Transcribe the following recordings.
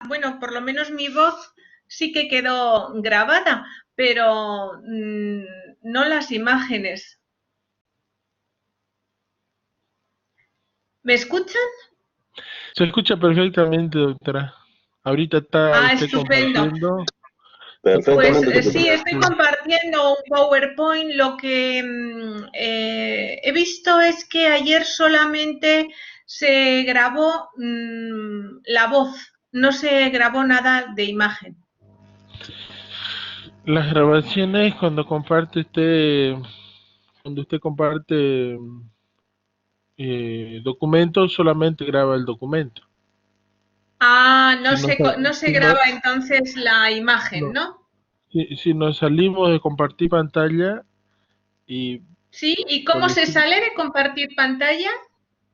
bueno, por lo menos mi voz sí que quedó grabada, pero no las imágenes. ¿Me escuchan? Se escucha perfectamente, doctora. Ahorita está Ah, usted estupendo. compartiendo. Pues Perfectamente se escucha. sí, estoy compartiendo un PowerPoint. Lo que he visto es que ayer solamente se grabó la voz, no se grabó nada de imagen. Las grabaciones cuando usted comparte documentos, solamente graba el documento. Ah, Si no, no se si no, graba entonces la imagen, no. ¿no? Si nos salimos de compartir pantalla y Sí, ¿y por cómo se decir sale de compartir pantalla?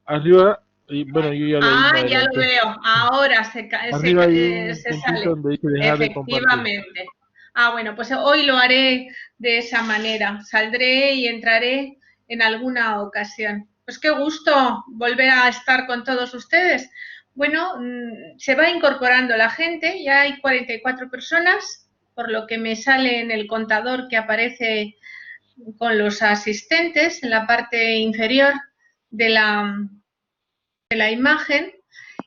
arriba, y bueno, yo ya lo di Ah, me ya lo adelanté. veo. Ahora Arriba hay un se puntito sale. donde dice dejar de compartir. Efectivamente. Ah, bueno, pues hoy lo haré de esa manera. Saldré y entraré en alguna ocasión. Pues qué gusto volver a estar con todos ustedes. Bueno, se va incorporando la gente, ya hay 44 personas, por lo que me sale en el contador que aparece con los asistentes en la parte inferior de la imagen,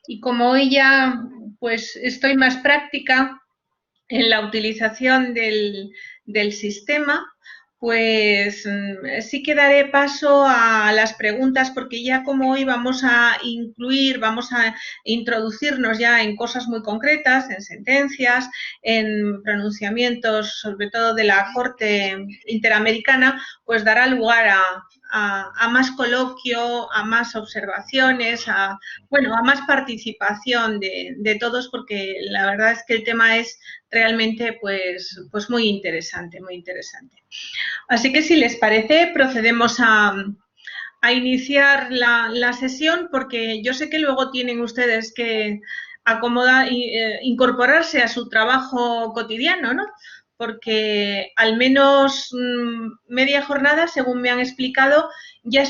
y como hoy ya pues estoy más práctica en la utilización del sistema, pues sí que daré paso a las preguntas, porque ya como hoy vamos a vamos a introducirnos ya en cosas muy concretas, en sentencias, en pronunciamientos, sobre todo de la Corte Interamericana, pues dará lugar a más coloquio, a más observaciones, bueno, a más participación de todos, porque la verdad es que el tema es realmente pues muy interesante, muy interesante. Así que si les parece, procedemos a iniciar la sesión, porque yo sé que luego tienen ustedes que acomodar, incorporarse a su trabajo cotidiano, ¿no? Porque al menos media jornada, según me han explicado, ya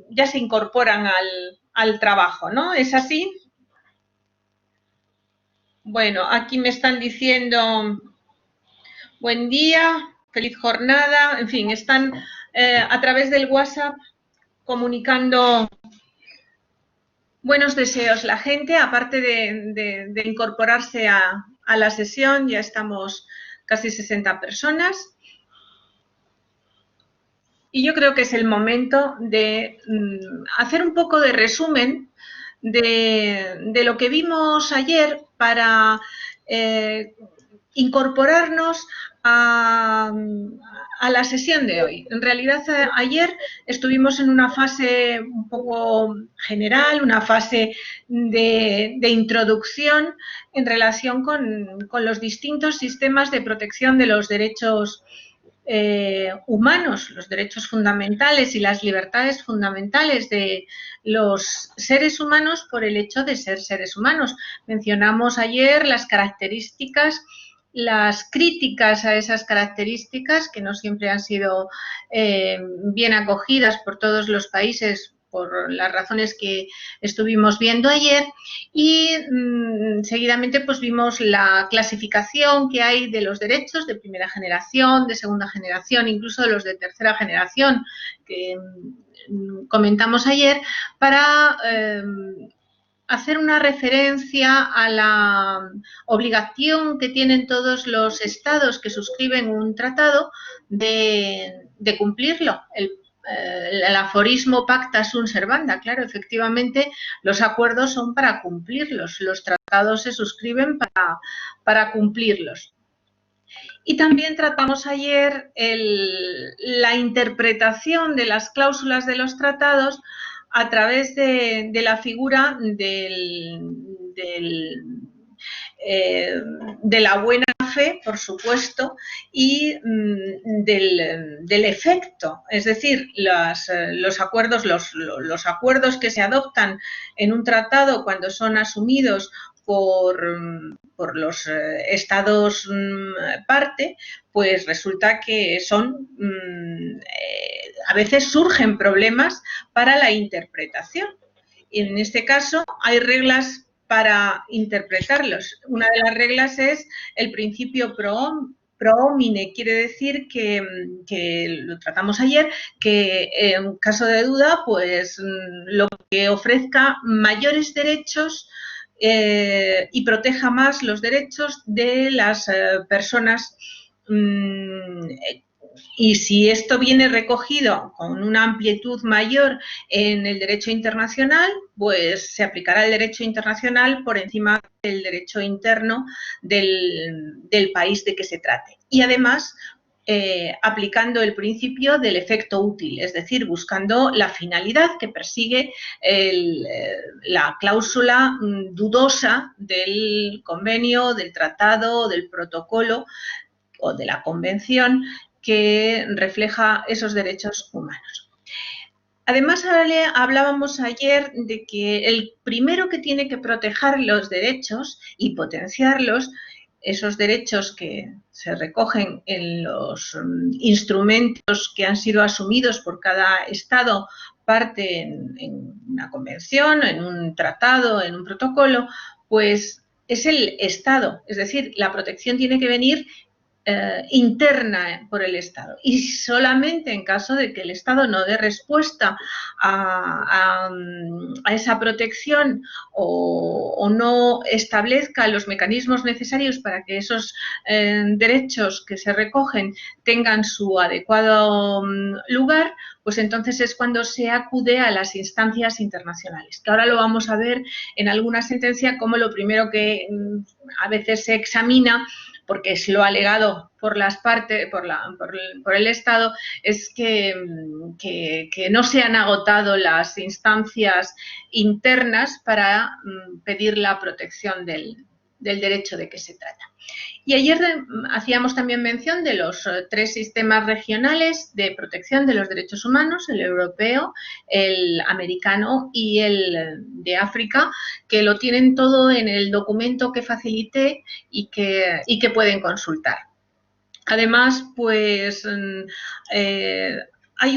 ya se incorporan al trabajo, ¿no? ¿Es así? Bueno, aquí me están diciendo buen día, feliz jornada, en fin, están a través del WhatsApp comunicando buenos deseos la gente, aparte de incorporarse a la sesión, ya estamos casi 60 personas. Y yo creo que es el momento de hacer un poco de resumen de lo que vimos ayer para incorporarnos a la sesión de hoy. En realidad, ayer estuvimos en una fase un poco general, una fase de introducción en relación con los distintos sistemas de protección de los derechos humanos, los derechos fundamentales y las libertades fundamentales de los seres humanos por el hecho de ser seres humanos. Mencionamos ayer las características, las críticas a esas características, que no siempre han sido bien acogidas por todos los países por las razones que estuvimos viendo ayer, y seguidamente pues vimos la clasificación que hay de los derechos de primera generación, de segunda generación, incluso de los de tercera generación, que comentamos ayer, para hacer una referencia a la obligación que tienen todos los estados que suscriben un tratado de cumplirlo. El aforismo pacta sunt servanda, claro, efectivamente los acuerdos son para cumplirlos, los tratados se suscriben para cumplirlos. Y también tratamos ayer la interpretación de las cláusulas de los tratados a través de la figura de la buena fe, por supuesto, y del efecto, es decir, los acuerdos que se adoptan en un tratado cuando son asumidos por los estados parte, pues resulta que son a veces surgen problemas para la interpretación. Y en este caso hay reglas para interpretarlos. Una de las reglas es el principio pro homine, quiere decir que lo tratamos ayer, que en caso de duda, pues lo que ofrezca mayores derechos y proteja más los derechos de las personas. Y si esto viene recogido con una amplitud mayor en el derecho internacional, pues se aplicará el derecho internacional por encima del derecho interno del país de que se trate. Y además, aplicando el principio del efecto útil, es decir, buscando la finalidad que persigue la cláusula dudosa del convenio, del tratado, del protocolo o de la convención que refleja esos derechos humanos. Además, hablábamos ayer de que el primero que tiene que proteger los derechos y potenciarlos, esos derechos que se recogen en los instrumentos que han sido asumidos por cada Estado parte en una convención, en un tratado, en un protocolo, pues es el Estado. Es decir, la protección tiene que venir interna por el Estado, y solamente en caso de que el Estado no dé respuesta a esa protección o no establezca los mecanismos necesarios para que esos derechos que se recogen tengan su adecuado lugar, pues entonces es cuando se acude a las instancias internacionales, que ahora lo vamos a ver en alguna sentencia como lo primero que a veces se examina, porque es lo alegado por las partes, por el Estado, es que no se han agotado las instancias internas para pedir la protección del derecho de que se trata. Y ayer hacíamos también mención de los 3 sistemas regionales de protección de los derechos humanos, el europeo, el americano y el de África, que lo tienen todo en el documento que facilité y que pueden consultar. Además, pues hay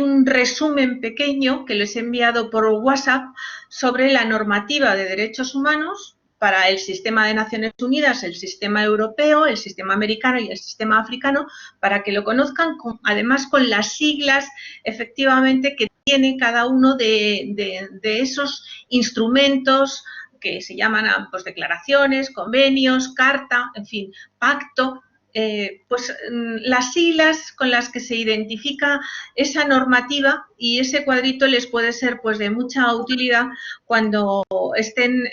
un resumen pequeño que les he enviado por WhatsApp sobre la normativa de derechos humanos para el sistema de Naciones Unidas, el sistema europeo, el sistema americano y el sistema africano, para que lo conozcan, además con las siglas efectivamente que tiene cada uno de esos instrumentos que se llaman pues, declaraciones, convenios, carta, en fin, pacto. Pues las siglas con las que se identifica esa normativa, y ese cuadrito les puede ser pues de mucha utilidad cuando estén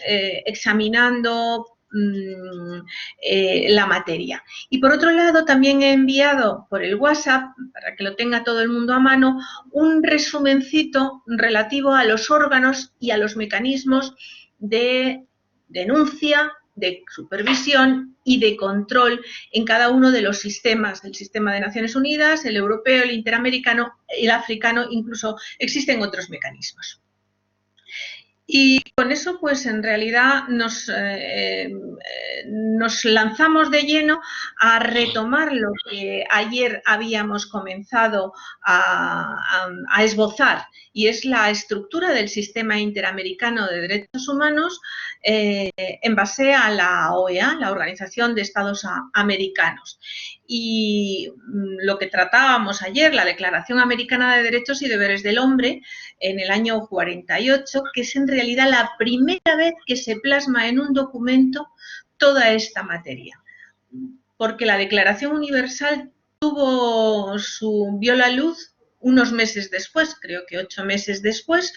examinando la materia. Y por otro lado, también he enviado por el WhatsApp, para que lo tenga todo el mundo a mano, un resumencito relativo a los órganos y a los mecanismos de denuncia, de supervisión y de control en cada uno de los sistemas, el sistema de Naciones Unidas, el europeo, el interamericano, el africano, incluso existen otros mecanismos. Y con eso, pues en realidad nos lanzamos de lleno a retomar lo que ayer habíamos comenzado a esbozar, y es la estructura del sistema interamericano de derechos humanos en base a la OEA, la Organización de Estados Americanos. Y lo que tratábamos ayer, la Declaración Americana de Derechos y Deberes del Hombre, en el año 48, que es en realidad la primera vez que se plasma en un documento toda materia. Porque la Declaración Universal vio la luz unos meses después, creo que 8 meses después,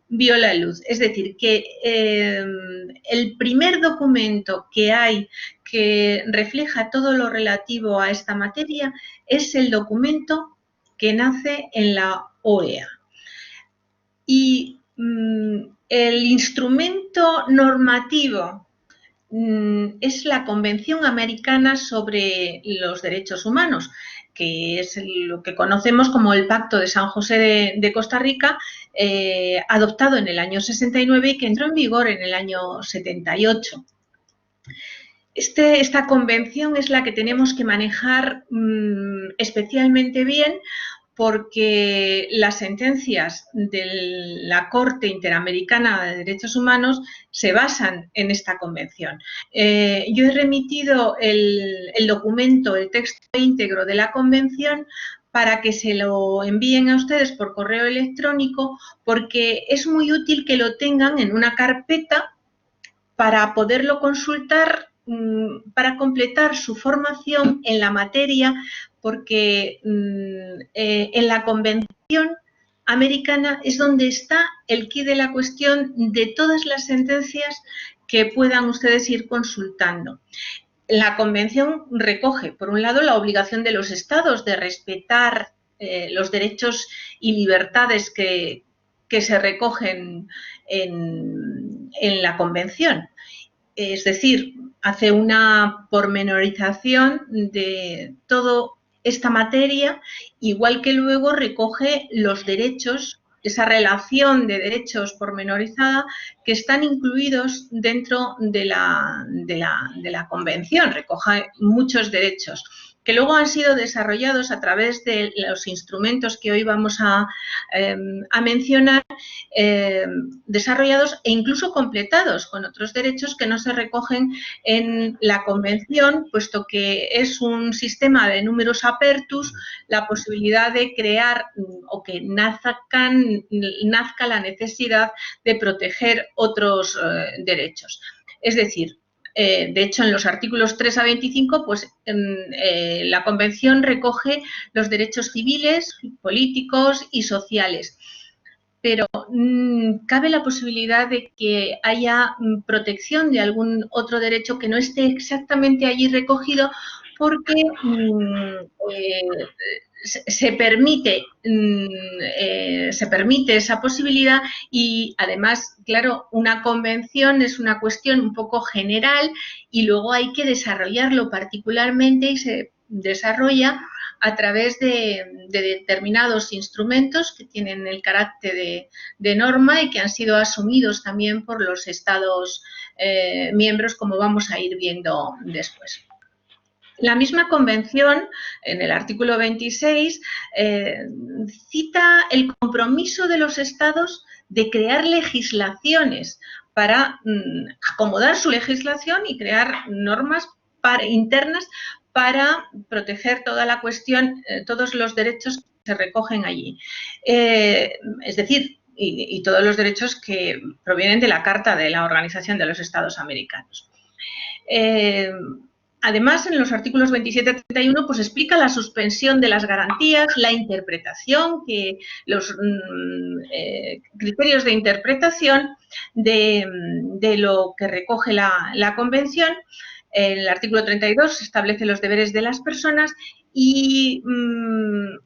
vio la luz. Es decir, que el primer documento que hay que refleja todo lo relativo a esta materia es el documento que nace en la OEA. Y el instrumento normativo es la Convención Americana sobre los Derechos Humanos, que es lo que conocemos como el Pacto de San José de Costa Rica, adoptado en el año 69 y que entró en vigor en el año 78. Esta convención es la que tenemos que manejar especialmente bien, porque las sentencias de la Corte Interamericana de Derechos Humanos se basan en esta convención. Yo he remitido el documento, el texto íntegro de la convención para que se lo envíen a ustedes por correo electrónico, porque es muy útil que lo tengan en una carpeta para poderlo consultar, para completar su formación en la materia, porque en la Convención Americana es donde está el quid de la cuestión de todas las sentencias que puedan ustedes ir consultando. La Convención recoge, por un lado, la obligación de los Estados de respetar los derechos y libertades que se recogen en la Convención. Es decir, hace una pormenorización de toda esta materia, igual que luego recoge los derechos, esa relación de derechos pormenorizada que están incluidos dentro de la Convención. Recoge muchos derechos que luego han sido desarrollados a través de los instrumentos que hoy vamos a mencionar, desarrollados e incluso completados con otros derechos que no se recogen en la Convención, puesto que es un sistema de numerus apertus, la posibilidad de crear o que nazca la necesidad de proteger otros derechos. Es decir, de hecho, en los artículos 3 a 25, pues la Convención recoge los derechos civiles, políticos y sociales. Pero cabe la posibilidad de que haya protección de algún otro derecho que no esté exactamente allí recogido, porque se permite esa posibilidad y además, claro, una convención es una cuestión un poco general y luego hay que desarrollarlo particularmente y se desarrolla a través de determinados instrumentos que tienen el carácter de norma y que han sido asumidos también por los Estados miembros, como vamos a ir viendo después. La misma convención, en el artículo 26, cita el compromiso de los Estados de crear legislaciones para acomodar su legislación y crear normas internas para proteger toda la cuestión, todos los derechos que se recogen allí. Es decir, y todos los derechos que provienen de la Carta de la Organización de los Estados Americanos. Además, en los artículos 27 y 31, pues explica la suspensión de las garantías, la interpretación, los criterios de interpretación de lo que recoge la Convención. El artículo 32 establece los deberes de las personas y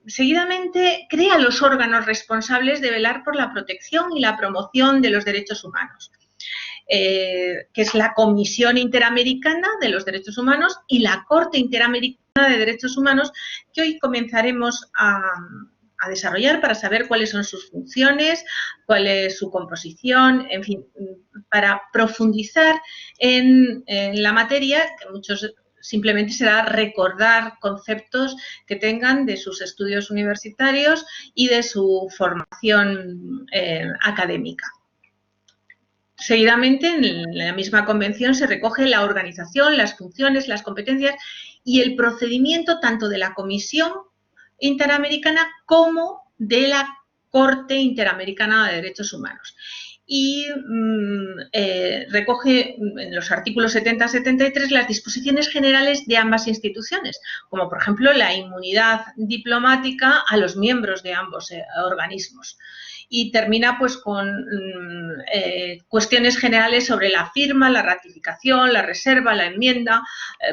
seguidamente crea los órganos responsables de velar por la protección y la promoción de los derechos humanos. Que es la Comisión Interamericana de los Derechos Humanos y la Corte Interamericana de Derechos Humanos, que hoy comenzaremos a desarrollar para saber cuáles son sus funciones, cuál es su composición, en fin, para profundizar en la materia, que muchos simplemente será recordar conceptos que tengan de sus estudios universitarios y de su formación académica. Seguidamente, en la misma convención se recoge la organización, las funciones, las competencias y el procedimiento tanto de la Comisión Interamericana como de la Corte Interamericana de Derechos Humanos. Y recoge en los artículos 70 a 73 las disposiciones generales de ambas instituciones, como por ejemplo la inmunidad diplomática a los miembros de ambos organismos. Y termina pues con cuestiones generales sobre la firma, la ratificación, la reserva, la enmienda,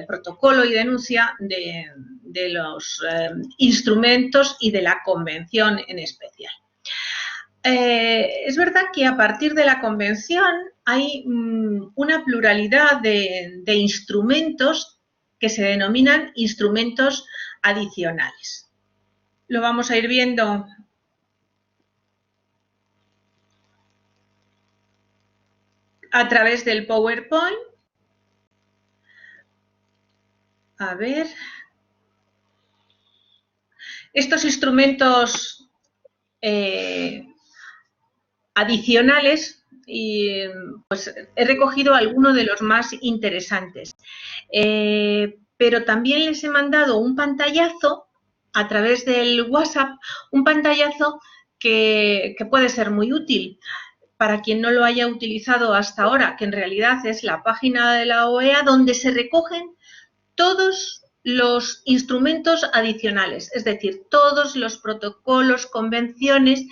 protocolo y denuncia de los instrumentos y de la convención en especial. Es verdad que a partir de la convención hay una pluralidad de instrumentos que se denominan instrumentos adicionales. Lo vamos a ir viendo a través del PowerPoint. A ver. estos instrumentos adicionales y pues he recogido algunos de los más interesantes. Pero también les he mandado un pantallazo a través del WhatsApp, un pantallazo que puede ser muy útil para quien no lo haya utilizado hasta ahora, que en realidad es la página de la OEA donde se recogen todos los instrumentos adicionales, es decir, todos los protocolos, convenciones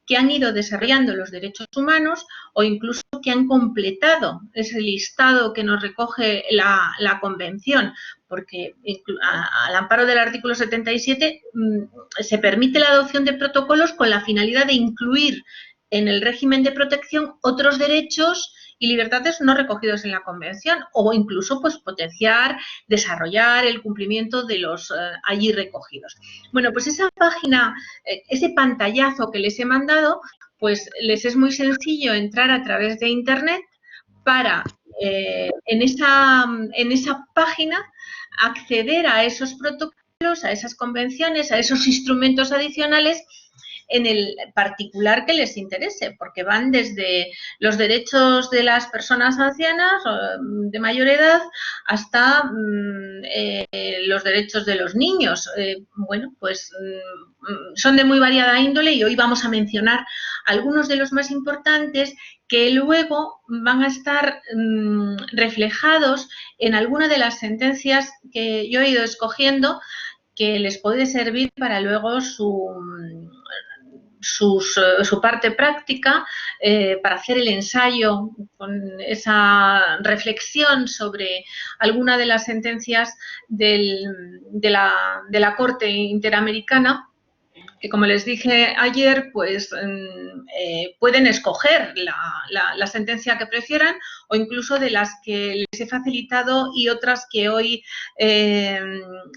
que han ido desarrollando los derechos humanos o incluso que han completado ese listado que nos recoge la Convención, porque al amparo del artículo 77 se permite la adopción de protocolos con la finalidad de incluir en el régimen de protección otros derechos y libertades no recogidos en la Convención o incluso pues potenciar, desarrollar el cumplimiento de los allí recogidos. Bueno, pues esa página, ese pantallazo que les he mandado, pues les es muy sencillo entrar a través de Internet para en esa página acceder a esos protocolos, a esas convenciones, a esos instrumentos adicionales en el particular que les interese, porque van desde los derechos de las personas ancianas de mayor edad hasta los derechos de los niños. Bueno, pues son de muy variada índole y hoy vamos a mencionar algunos de los más importantes que luego van a estar reflejados en alguna de las sentencias que yo he ido escogiendo que les puede servir para luego su parte práctica, para hacer el ensayo con esa reflexión sobre alguna de las sentencias de la Corte Interamericana, que como les dije ayer, pues pueden escoger la sentencia que prefieran o incluso de las que les he facilitado y otras que hoy he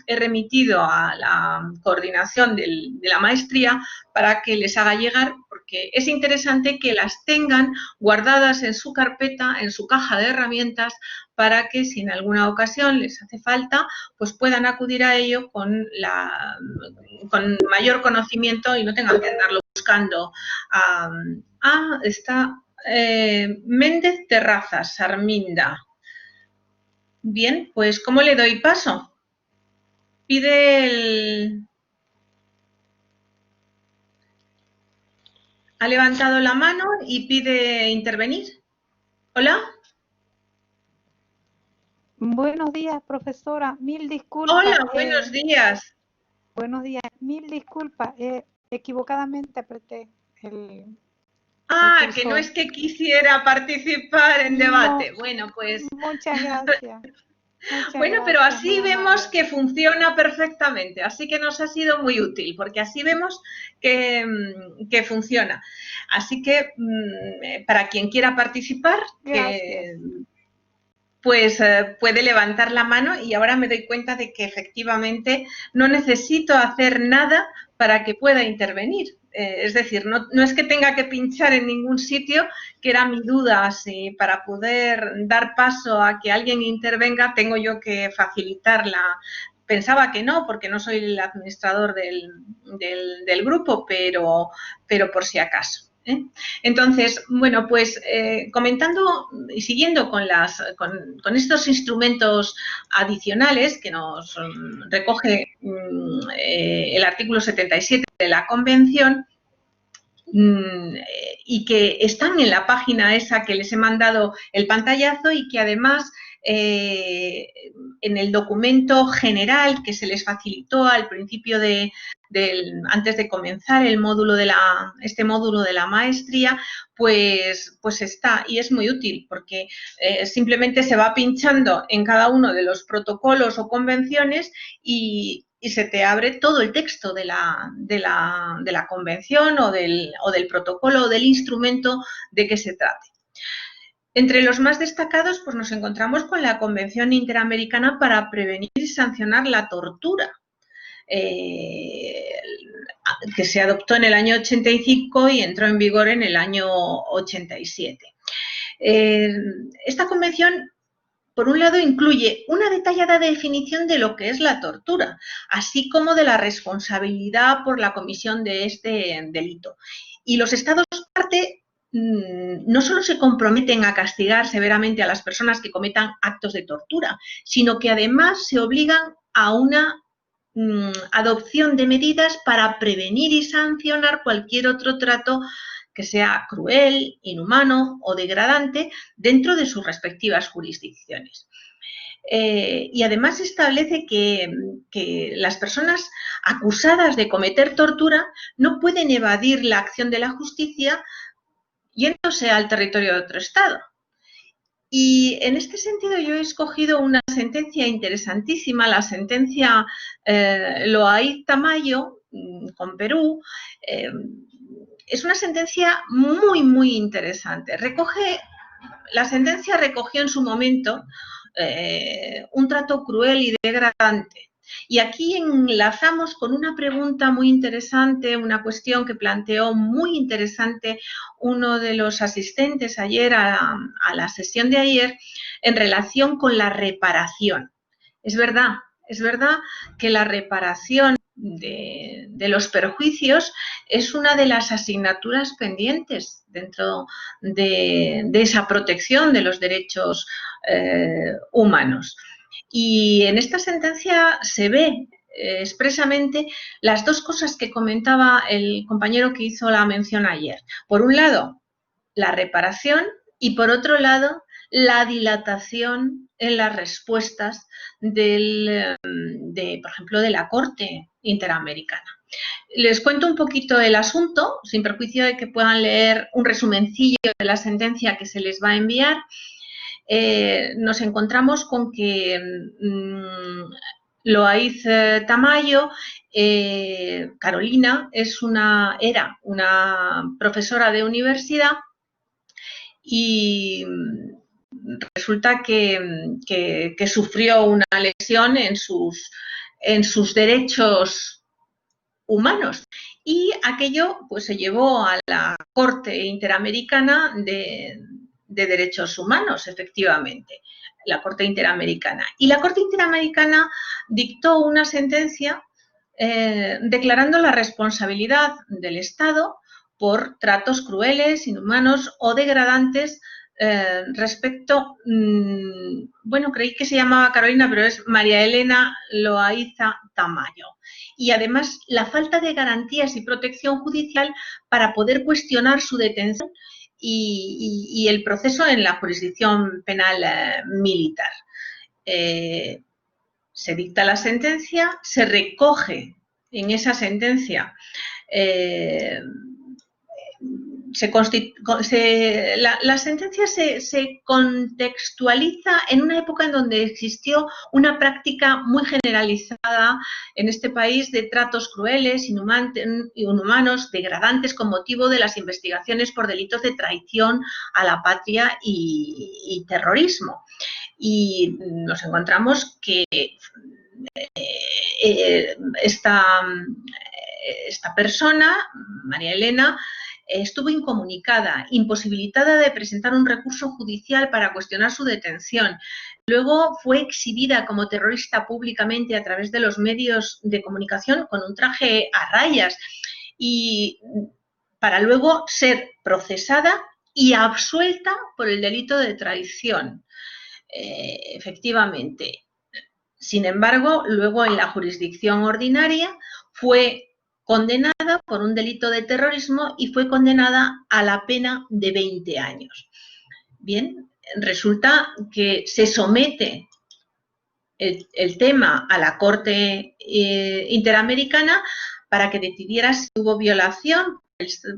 remitido a la coordinación de la maestría para que les haga llegar, porque es interesante que las tengan guardadas en su carpeta, en su caja de herramientas, para que si en alguna ocasión les hace falta, pues puedan acudir a ello con mayor conocimiento y no tengan que andarlo buscando. Está Méndez Terrazas, Arminda. Bien, pues ¿cómo le doy paso? Ha levantado la mano y pide intervenir. ¿Hola? Buenos días, profesora. Mil disculpas. Hola, buenos días. Buenos días. Mil disculpas. Equivocadamente apreté el que no es que quisiera participar en debate. No, bueno, pues... Muchas gracias. Bueno, pero así vemos que funciona perfectamente, así que nos ha sido muy útil, porque así vemos que funciona. Así que para quien quiera participar, pues puede levantar la mano y ahora me doy cuenta de que efectivamente no necesito hacer nada para que pueda intervenir. Es decir, no es que tenga que pinchar en ningún sitio, que era mi duda, si para poder dar paso a que alguien intervenga tengo yo que facilitarla. Pensaba que no, porque no soy el administrador del grupo, pero por si acaso. Entonces, bueno, pues comentando y siguiendo con estos instrumentos adicionales que nos recoge el artículo 77 de la Convención y que están en la página esa que les he mandado el pantallazo y que además en el documento general que se les facilitó al principio antes de comenzar este módulo de la maestría, pues está y es muy útil porque simplemente se va pinchando en cada uno de los protocolos o convenciones y se te abre todo el texto de la convención o del protocolo o del instrumento de que se trate. Entre los más destacados, pues nos encontramos con la Convención Interamericana para prevenir y sancionar la tortura, que se adoptó en el año 85 y entró en vigor en el año 87. Esta convención por un lado, incluye una detallada definición de lo que es la tortura, así como de la responsabilidad por la comisión de este delito. Y los Estados parte no solo se comprometen a castigar severamente a las personas que cometan actos de tortura, sino que además se obligan a una adopción de medidas para prevenir y sancionar cualquier otro trato que sea cruel, inhumano o degradante dentro de sus respectivas jurisdicciones. Y además establece que las personas acusadas de cometer tortura no pueden evadir la acción de la justicia yéndose al territorio de otro Estado. Y en este sentido yo he escogido una sentencia interesantísima, la sentencia Loaiz Tamayo con Perú. Es una sentencia muy, muy interesante. La sentencia recogió en su momento un trato cruel y degradante. Y aquí enlazamos con una pregunta muy interesante, una cuestión que planteó muy interesante uno de los asistentes ayer a la sesión de ayer en relación con la reparación. Es verdad que la reparación de los perjuicios es una de las asignaturas pendientes dentro de esa protección de los derechos humanos. Y en esta sentencia se ve expresamente las dos cosas que comentaba el compañero que hizo la mención ayer. Por un lado, la reparación y por otro lado, la dilatación en las respuestas por ejemplo, de la Corte Interamericana. Les cuento un poquito el asunto, sin perjuicio de que puedan leer un resumencillo de la sentencia que se les va a enviar. Nos encontramos con que Loaiz Tamayo, Carolina, era una profesora de universidad y resulta que sufrió una lesión en sus derechos humanos y aquello pues se llevó a la Corte Interamericana de Derechos Humanos, efectivamente, la Corte Interamericana. Y la Corte Interamericana dictó una sentencia declarando la responsabilidad del Estado por tratos crueles, inhumanos o degradantes respecto, bueno, creí que se llamaba Carolina, pero es María Elena Loaiza Tamayo. Y además la falta de garantías y protección judicial para poder cuestionar su detención y el proceso en la jurisdicción penal militar. Se dicta la sentencia, se recoge en esa sentencia la sentencia se contextualiza en una época en donde existió una práctica muy generalizada en este país de tratos crueles, inhumanos, degradantes con motivo de las investigaciones por delitos de traición a la patria y terrorismo. Y nos encontramos que esta persona, María Elena, estuvo incomunicada, imposibilitada de presentar un recurso judicial para cuestionar su detención. Luego fue exhibida como terrorista públicamente a través de los medios de comunicación con un traje a rayas y para luego ser procesada y absuelta por el delito de traición. Efectivamente. Sin embargo, luego en la jurisdicción ordinaria fue condenada por un delito de terrorismo y fue condenada a la pena de 20 años. Bien, resulta que se somete el tema a la Corte Interamericana para que decidiera si hubo violación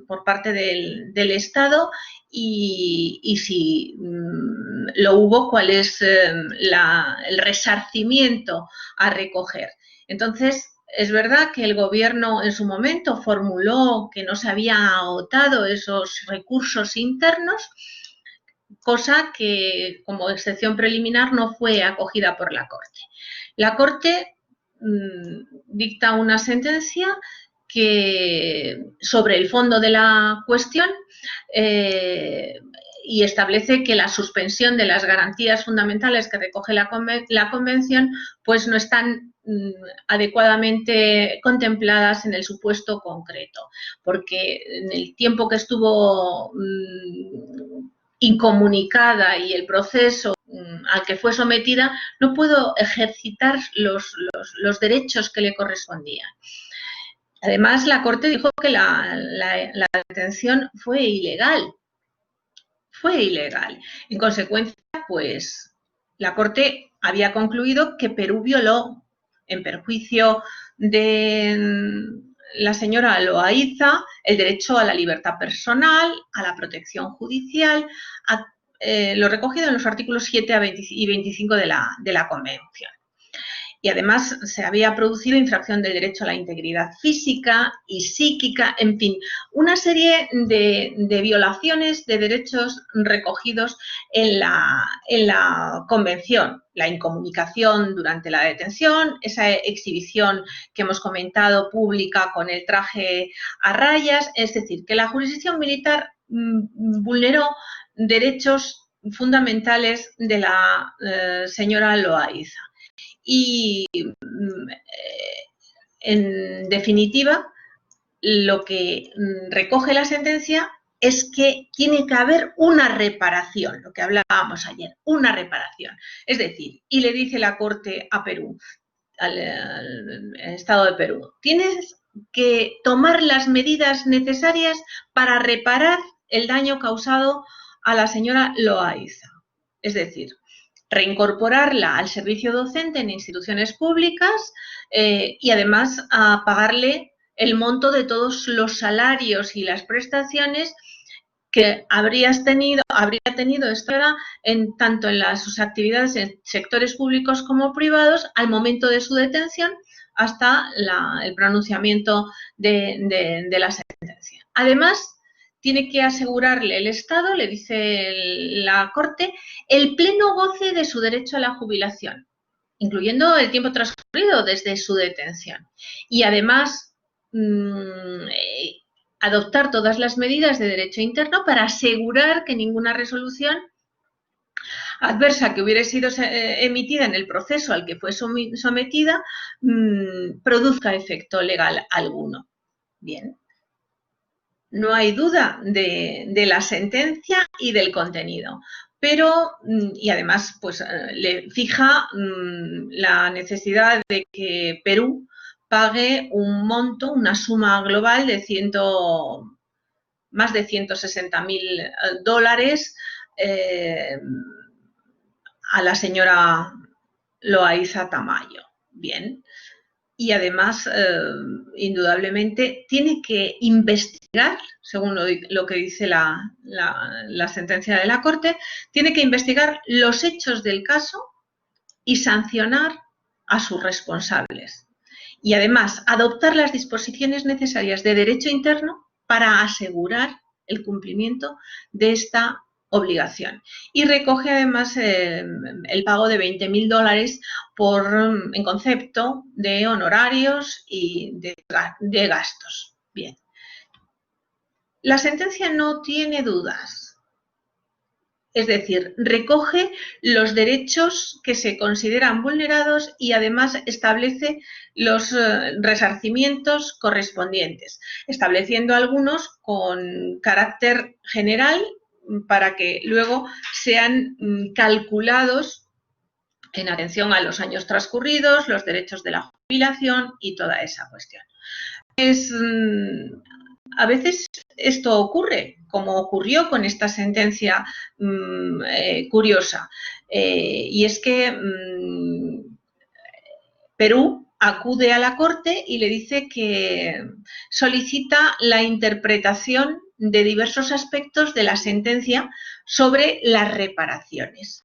por parte del Estado y si lo hubo, cuál es el resarcimiento a recoger. Entonces, es verdad que el gobierno en su momento formuló que no se habían agotado esos recursos internos, cosa que como excepción preliminar no fue acogida por la Corte. La Corte dicta una sentencia que sobre el fondo de la cuestión y establece que la suspensión de las garantías fundamentales que recoge la Convención pues no están adecuadamente contempladas en el supuesto concreto, porque en el tiempo que estuvo incomunicada y el proceso al que fue sometida no pudo ejercitar los derechos que le correspondían. Además, la Corte dijo que la detención fue ilegal. Fue ilegal. En consecuencia, pues, la Corte había concluido que Perú violó, en perjuicio de la señora Loaiza, el derecho a la libertad personal, a la protección judicial, lo recogido en los artículos 7 y 25 de la Convención. Y además se había producido infracción del derecho a la integridad física y psíquica, en fin, una serie de violaciones de derechos recogidos en la Convención. La incomunicación durante la detención, esa exhibición que hemos comentado pública con el traje a rayas, es decir, que la jurisdicción militar vulneró derechos fundamentales de la señora Loaiza. Y, en definitiva, lo que recoge la sentencia es que tiene que haber una reparación, lo que hablábamos ayer, una reparación. Es decir, y le dice la Corte a Perú, al Estado de Perú, tienes que tomar las medidas necesarias para reparar el daño causado a la señora Loaiza. Es decir, reincorporarla al servicio docente en instituciones públicas y además a pagarle el monto de todos los salarios y las prestaciones que habría tenido tanto en sus actividades en sectores públicos como privados al momento de su detención hasta el pronunciamiento de la sentencia. Además, tiene que asegurarle el Estado, le dice la Corte, el pleno goce de su derecho a la jubilación, incluyendo el tiempo transcurrido desde su detención. Y además, adoptar todas las medidas de derecho interno para asegurar que ninguna resolución adversa que hubiera sido emitida en el proceso al que fue sometida produzca efecto legal alguno. Bien. No hay duda de la sentencia y del contenido, pero, y además, pues le fija la necesidad de que Perú pague un monto, una suma global de más de $160.000 a la señora Loaiza Tamayo. Bien. Y además, indudablemente, tiene que investigar, según lo que dice la sentencia de la Corte, tiene que investigar los hechos del caso y sancionar a sus responsables. Y además, adoptar las disposiciones necesarias de derecho interno para asegurar el cumplimiento de esta obligación. Y recoge además el pago de $20.000 en concepto de honorarios y de gastos. Bien. La sentencia no tiene dudas. Es decir, recoge los derechos que se consideran vulnerados y además establece los resarcimientos correspondientes, estableciendo algunos con carácter general para que luego sean calculados en atención a los años transcurridos, los derechos de la jubilación y toda esa cuestión. A veces esto ocurre, como ocurrió con esta sentencia curiosa, y es que Perú acude a la Corte y le dice que solicita la interpretación de diversos aspectos de la sentencia sobre las reparaciones.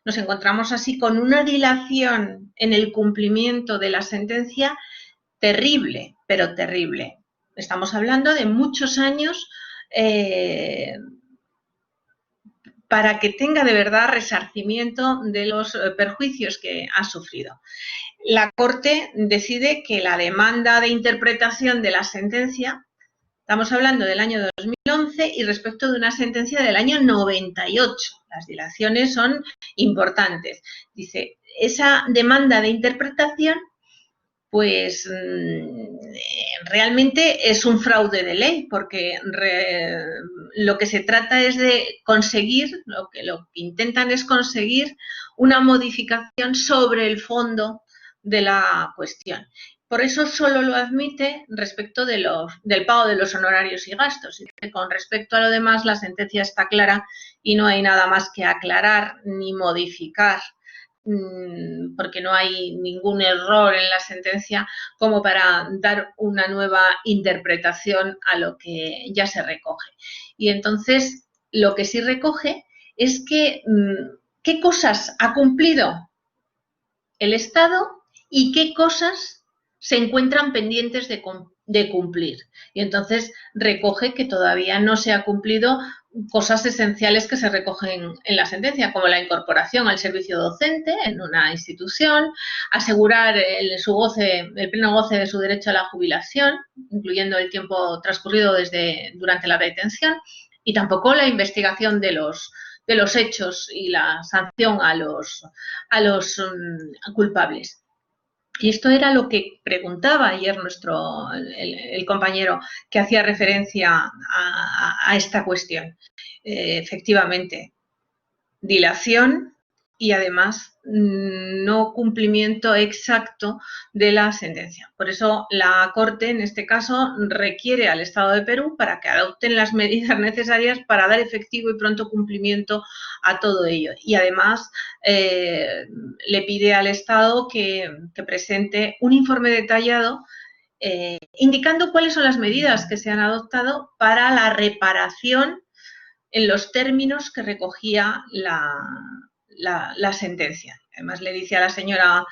Nos encontramos así con una dilación en el cumplimiento de la sentencia terrible, pero terrible. Estamos hablando de muchos años para que tenga de verdad resarcimiento de los perjuicios que ha sufrido. La Corte decide que la demanda de interpretación de la sentencia, estamos hablando del año 2011, 2011 y respecto de una sentencia del año 98. Las dilaciones son importantes. Dice, esa demanda de interpretación pues realmente es un fraude de ley, porque lo que se trata es de conseguir, lo que intentan es conseguir una modificación sobre el fondo de la cuestión. Por eso solo lo admite respecto de del pago de los honorarios y gastos. Y con respecto a lo demás, la sentencia está clara y no hay nada más que aclarar ni modificar, porque no hay ningún error en la sentencia como para dar una nueva interpretación a lo que ya se recoge. Y entonces, lo que sí recoge es que qué cosas ha cumplido el Estado y qué cosas se encuentran pendientes de cumplir. Y entonces recoge que todavía no se ha cumplido cosas esenciales que se recogen en la sentencia, como la incorporación al servicio docente en una institución, asegurar el pleno goce de su derecho a la jubilación, incluyendo el tiempo transcurrido durante la detención, y tampoco la investigación de los hechos y la sanción a los culpables. Y esto era lo que preguntaba ayer el compañero que hacía referencia a esta cuestión. Efectivamente, dilación y además no cumplimiento exacto de la sentencia. Por eso la Corte, en este caso, requiere al Estado de Perú para que adopten las medidas necesarias para dar efectivo y pronto cumplimiento a todo ello. Y además le pide al Estado que presente un informe detallado indicando cuáles son las medidas que se han adoptado para la reparación en los términos que recogía la sentencia. Además, le dice a la señora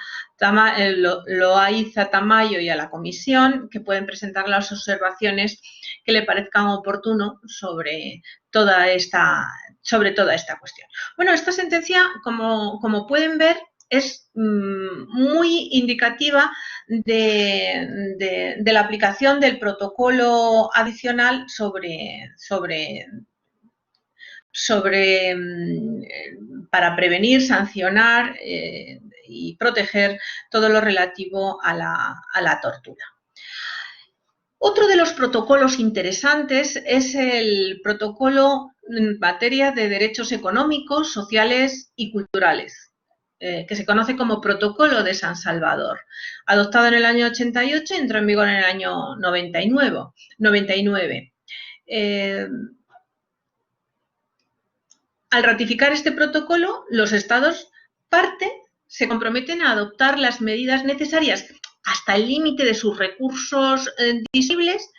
Loaiza Tamayo y a la comisión que pueden presentar las observaciones que le parezcan oportuno sobre toda esta cuestión. Bueno, esta sentencia, como pueden ver, es muy indicativa de la aplicación del protocolo adicional para prevenir, sancionar y proteger todo lo relativo a la tortura. Otro de los protocolos interesantes es el protocolo en materia de derechos económicos, sociales y culturales, que se conoce como Protocolo de San Salvador, adoptado en el año 88 y entró en vigor en el año 99. Al ratificar este protocolo, los Estados parte se comprometen a adoptar las medidas necesarias hasta el límite de sus recursos disponibles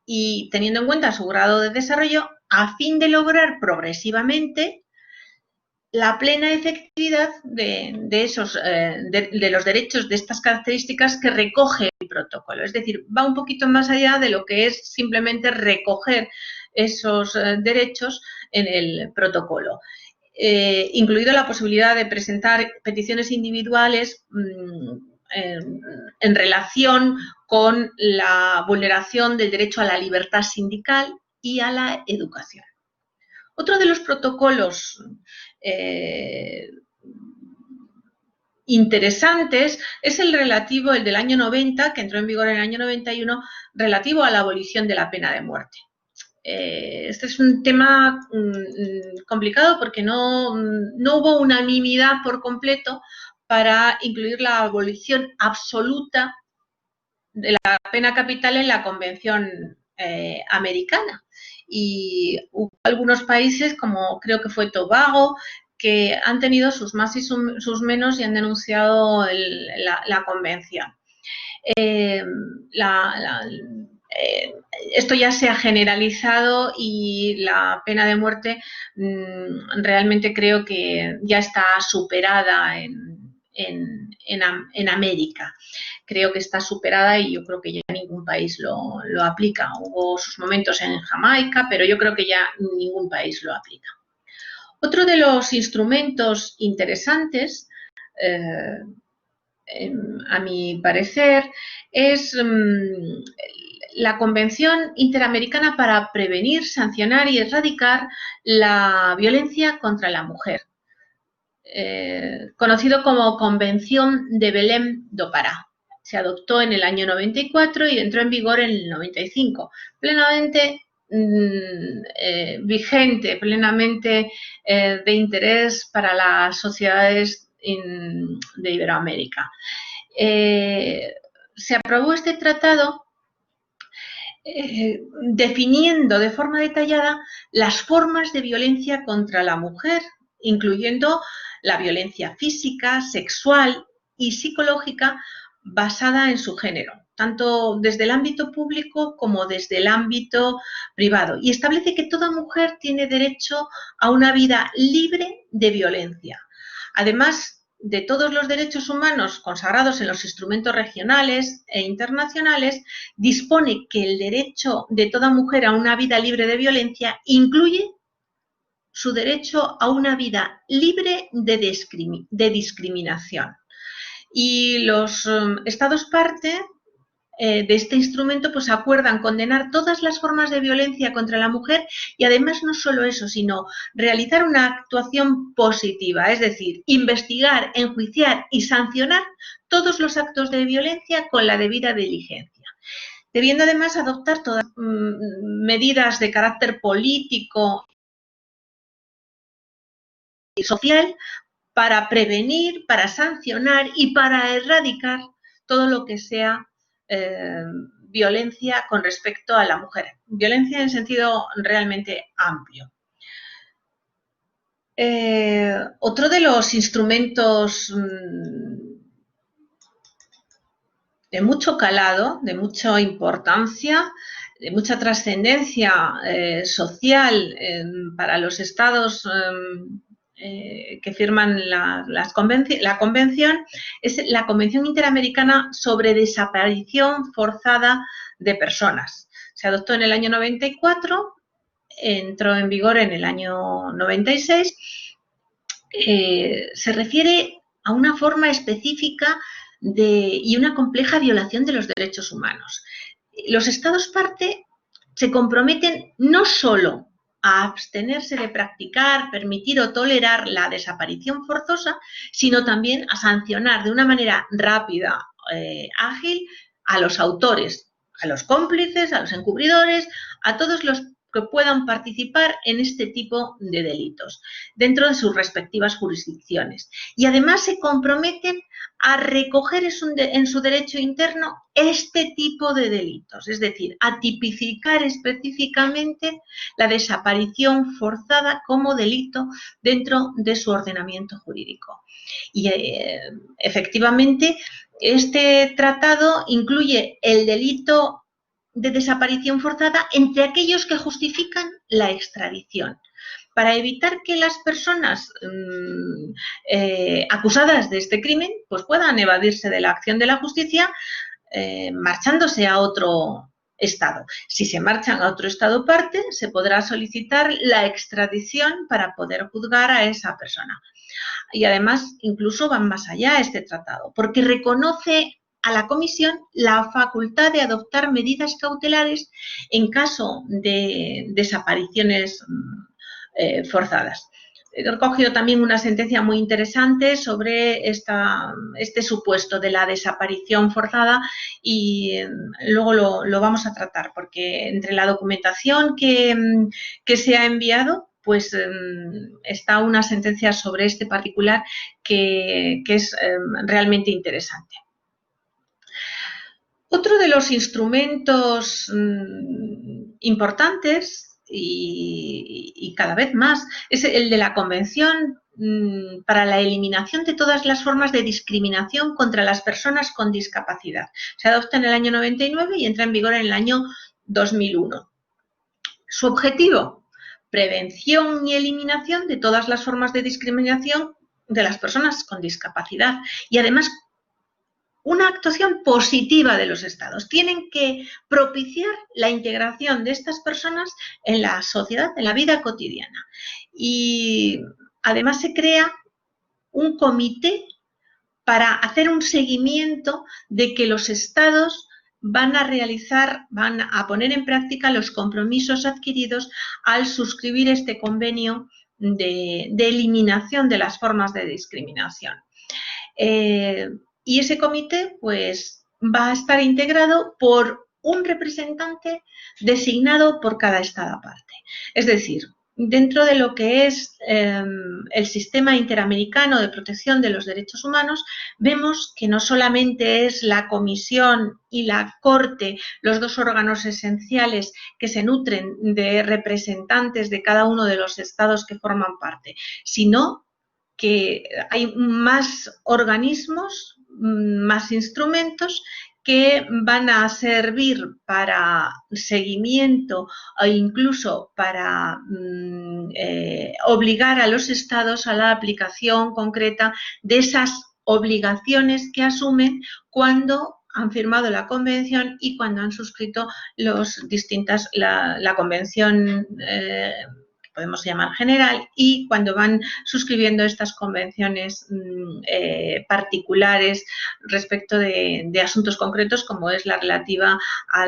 y teniendo en cuenta su grado de desarrollo a fin de lograr progresivamente la plena efectividad de los derechos de estas características que recoge el protocolo. Es decir, va un poquito más allá de lo que es simplemente recoger esos derechos en el protocolo, incluido la posibilidad de presentar peticiones individuales en relación con la vulneración del derecho a la libertad sindical y a la educación. Otro de los protocolos interesantes es el del año 90, que entró en vigor en el año 91, relativo a la abolición de la pena de muerte. Este es un tema complicado porque no hubo unanimidad por completo para incluir la abolición absoluta de la pena capital en la Convención americana. Y hubo algunos países, como creo que fue Tobago, que han tenido sus más y sus menos y han denunciado la convención. Esto ya se ha generalizado y la pena de muerte realmente creo que ya está superada en América. Creo que está superada y yo creo que ya ningún país lo aplica. Hubo sus momentos en Jamaica, pero yo creo que ya ningún país lo aplica. Otro de los instrumentos interesantes, a mi parecer, es la Convención Interamericana para Prevenir, Sancionar y Erradicar la Violencia contra la Mujer, conocido como Convención de Belém do Pará. Se adoptó en el año 94 y entró en vigor en el 95, plenamente vigente, plenamente de interés para las sociedades de Iberoamérica. Se aprobó este tratado definiendo de forma detallada las formas de violencia contra la mujer, incluyendo la violencia física, sexual y psicológica basada en su género, tanto desde el ámbito público como desde el ámbito privado, y establece que toda mujer tiene derecho a una vida libre de violencia. Además de todos los derechos humanos consagrados en los instrumentos regionales e internacionales, dispone que el derecho de toda mujer a una vida libre de violencia incluye su derecho a una vida libre de discriminación. Y los Estados parte de este instrumento pues acuerdan condenar todas las formas de violencia contra la mujer y además no solo eso, sino realizar una actuación positiva, es decir, investigar, enjuiciar y sancionar todos los actos de violencia con la debida diligencia, debiendo además adoptar todas medidas de carácter político y social para prevenir, para sancionar y para erradicar todo lo que sea violencia con respecto a la mujer. Violencia en sentido realmente amplio. Otro de los instrumentos de mucho calado, de mucha importancia, de mucha trascendencia social para los estados que firman la convención, es la Convención Interamericana sobre Desaparición Forzada de Personas. Se adoptó en el año 94, entró en vigor en el año 96. Se refiere a una forma específica y una compleja violación de los derechos humanos. Los estados parte se comprometen no solo a abstenerse de practicar, permitir o tolerar la desaparición forzosa, sino también a sancionar de una manera rápida, ágil, a los autores, a los cómplices, a los encubridores, a todos los que puedan participar en este tipo de delitos dentro de sus respectivas jurisdicciones. Y además se comprometen a recoger en su derecho interno este tipo de delitos, es decir, a tipificar específicamente la desaparición forzada como delito dentro de su ordenamiento jurídico. Y efectivamente, este tratado incluye el delito de desaparición forzada entre aquellos que justifican la extradición, para evitar que las personas acusadas de este crimen pues puedan evadirse de la acción de la justicia marchándose a otro estado. Si se marchan a otro estado parte, se podrá solicitar la extradición para poder juzgar a esa persona. Y además incluso van más allá este tratado, porque reconoce a la Comisión la facultad de adoptar medidas cautelares en caso de desapariciones forzadas. He recogido también una sentencia muy interesante sobre este supuesto de la desaparición forzada y luego lo vamos a tratar, porque entre la documentación que se ha enviado pues está una sentencia sobre este particular que es realmente interesante. Otro de los instrumentos importantes y cada vez más es el de la Convención para la eliminación de todas las formas de discriminación contra las personas con discapacidad. Se adopta en el año 99 y entra en vigor en el año 2001. Su objetivo: prevención y eliminación de todas las formas de discriminación de las personas con discapacidad y además una actuación positiva de los estados. Tienen que propiciar la integración de estas personas en la sociedad, en la vida cotidiana. Y además se crea un comité para hacer un seguimiento de que los estados van a poner en práctica los compromisos adquiridos al suscribir este convenio de eliminación de las formas de discriminación. Y ese comité pues va a estar integrado por un representante designado por cada Estado parte. Es decir, dentro de lo que es el sistema interamericano de protección de los derechos humanos, vemos que no solamente es la Comisión y la Corte los dos órganos esenciales que se nutren de representantes de cada uno de los estados que forman parte, sino que hay más organismos, más instrumentos que van a servir para seguimiento o incluso para obligar a los estados a la aplicación concreta de esas obligaciones que asumen cuando han firmado la convención y cuando han suscrito la convención podemos llamar general, y cuando van suscribiendo estas convenciones particulares respecto de asuntos concretos, como es la relativa a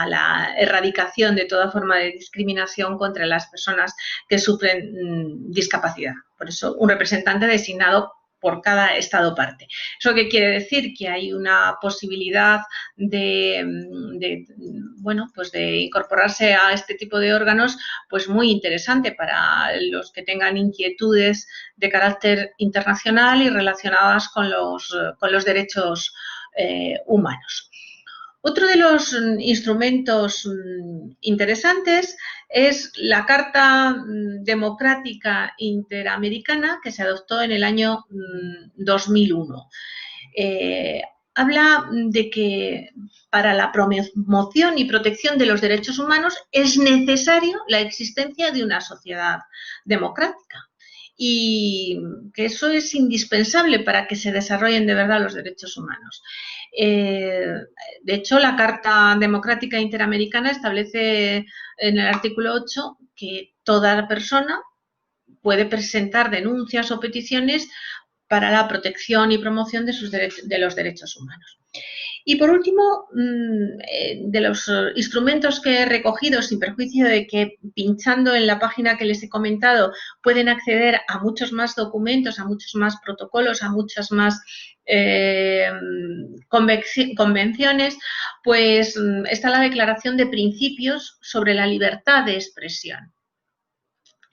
la erradicación de toda forma de discriminación contra las personas que sufren discapacidad. Por eso, un representante designado por cada Estado parte. ¿Eso qué quiere decir? Que hay una posibilidad de incorporarse a este tipo de órganos pues muy interesante para los que tengan inquietudes de carácter internacional y relacionadas con los derechos humanos. Otro de los instrumentos interesantes es la Carta Democrática Interamericana, que se adoptó en el año 2001. Habla de que para la promoción y protección de los derechos humanos es necesario la existencia de una sociedad democrática y que eso es indispensable para que se desarrollen de verdad los derechos humanos. De hecho, la Carta Democrática Interamericana establece en el artículo 8 que toda persona puede presentar denuncias o peticiones para la protección y promoción de los derechos humanos. Y por último, de los instrumentos que he recogido, sin perjuicio de que pinchando en la página que les he comentado pueden acceder a muchos más documentos, a muchos más protocolos, a muchas más convenciones, pues está la Declaración de Principios sobre la Libertad de Expresión.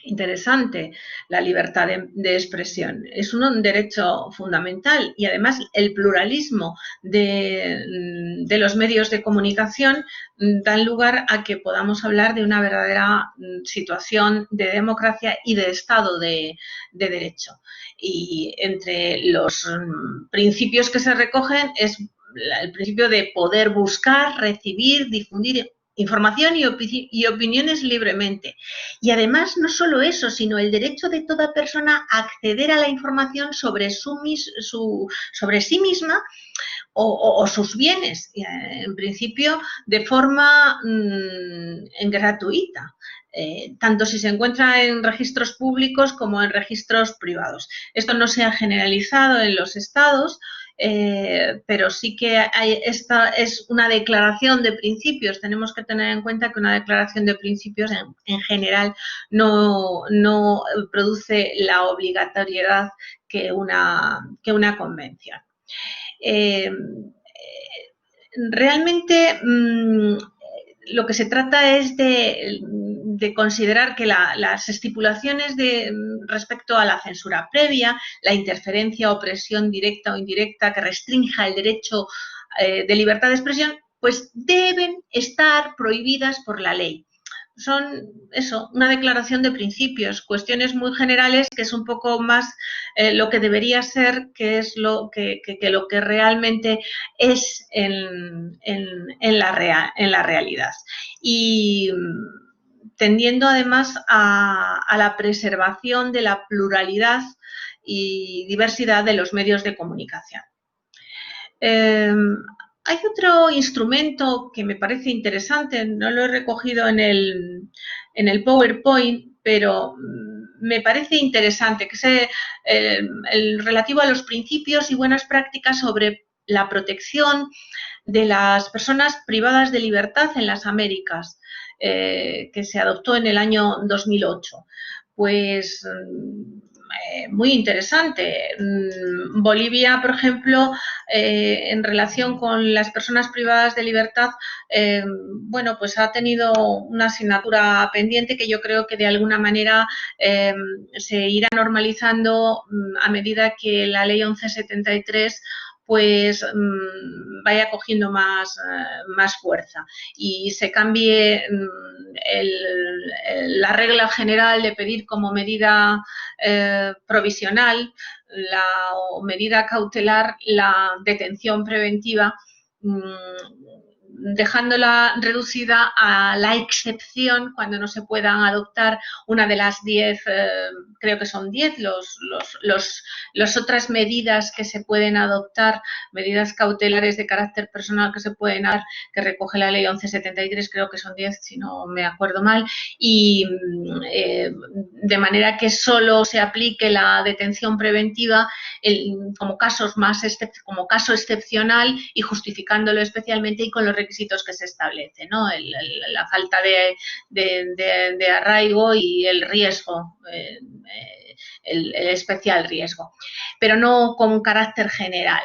Interesante, la libertad de expresión. Es un derecho fundamental y además el pluralismo de los medios de comunicación dan lugar a que podamos hablar de una verdadera situación de democracia y de Estado de Derecho. Y entre los principios que se recogen es el principio de poder buscar, recibir, difundir información y opiniones libremente. Y además, no solo eso, sino el derecho de toda persona a acceder a la información sobre sí misma o sus bienes, en principio de forma gratuita. Tanto si se encuentra en registros públicos como en registros privados. Esto no se ha generalizado en los estados, pero sí que esta es una declaración de principios. Tenemos que tener en cuenta que una declaración de principios en general no produce la obligatoriedad que una convención. Realmente lo que se trata es de considerar que las estipulaciones respecto a la censura previa, la interferencia o presión directa o indirecta que restrinja el derecho de libertad de expresión, pues deben estar prohibidas por la ley. Son eso, una declaración de principios, cuestiones muy generales que es un poco más lo que debería ser, que es lo que realmente es en la realidad. Y tendiendo además a la preservación de la pluralidad y diversidad de los medios de comunicación. Hay otro instrumento que me parece interesante, no lo he recogido en el PowerPoint, pero me parece interesante, que es el relativo a los principios y buenas prácticas sobre la protección de las personas privadas de libertad en las Américas, que se adoptó en el año 2008. Pues muy interesante. Bolivia, por ejemplo, en relación con las personas privadas de libertad, bueno, pues ha tenido una asignatura pendiente que yo creo que de alguna manera se irá normalizando a medida que la ley 1173 pues vaya cogiendo más fuerza y se cambie la regla general de pedir como medida provisional o medida cautelar la detención preventiva, dejándola reducida a la excepción cuando no se puedan adoptar una de las 10, creo que son 10 las otras medidas que se pueden adoptar, medidas cautelares de carácter personal que se pueden dar, que recoge la ley 1173, creo que son 10 si no me acuerdo mal, y de manera que solo se aplique la detención preventiva como como caso excepcional y justificándolo especialmente y con los requisitos que se establecen, ¿no? La falta de arraigo y el riesgo, el especial riesgo, pero no con un carácter general,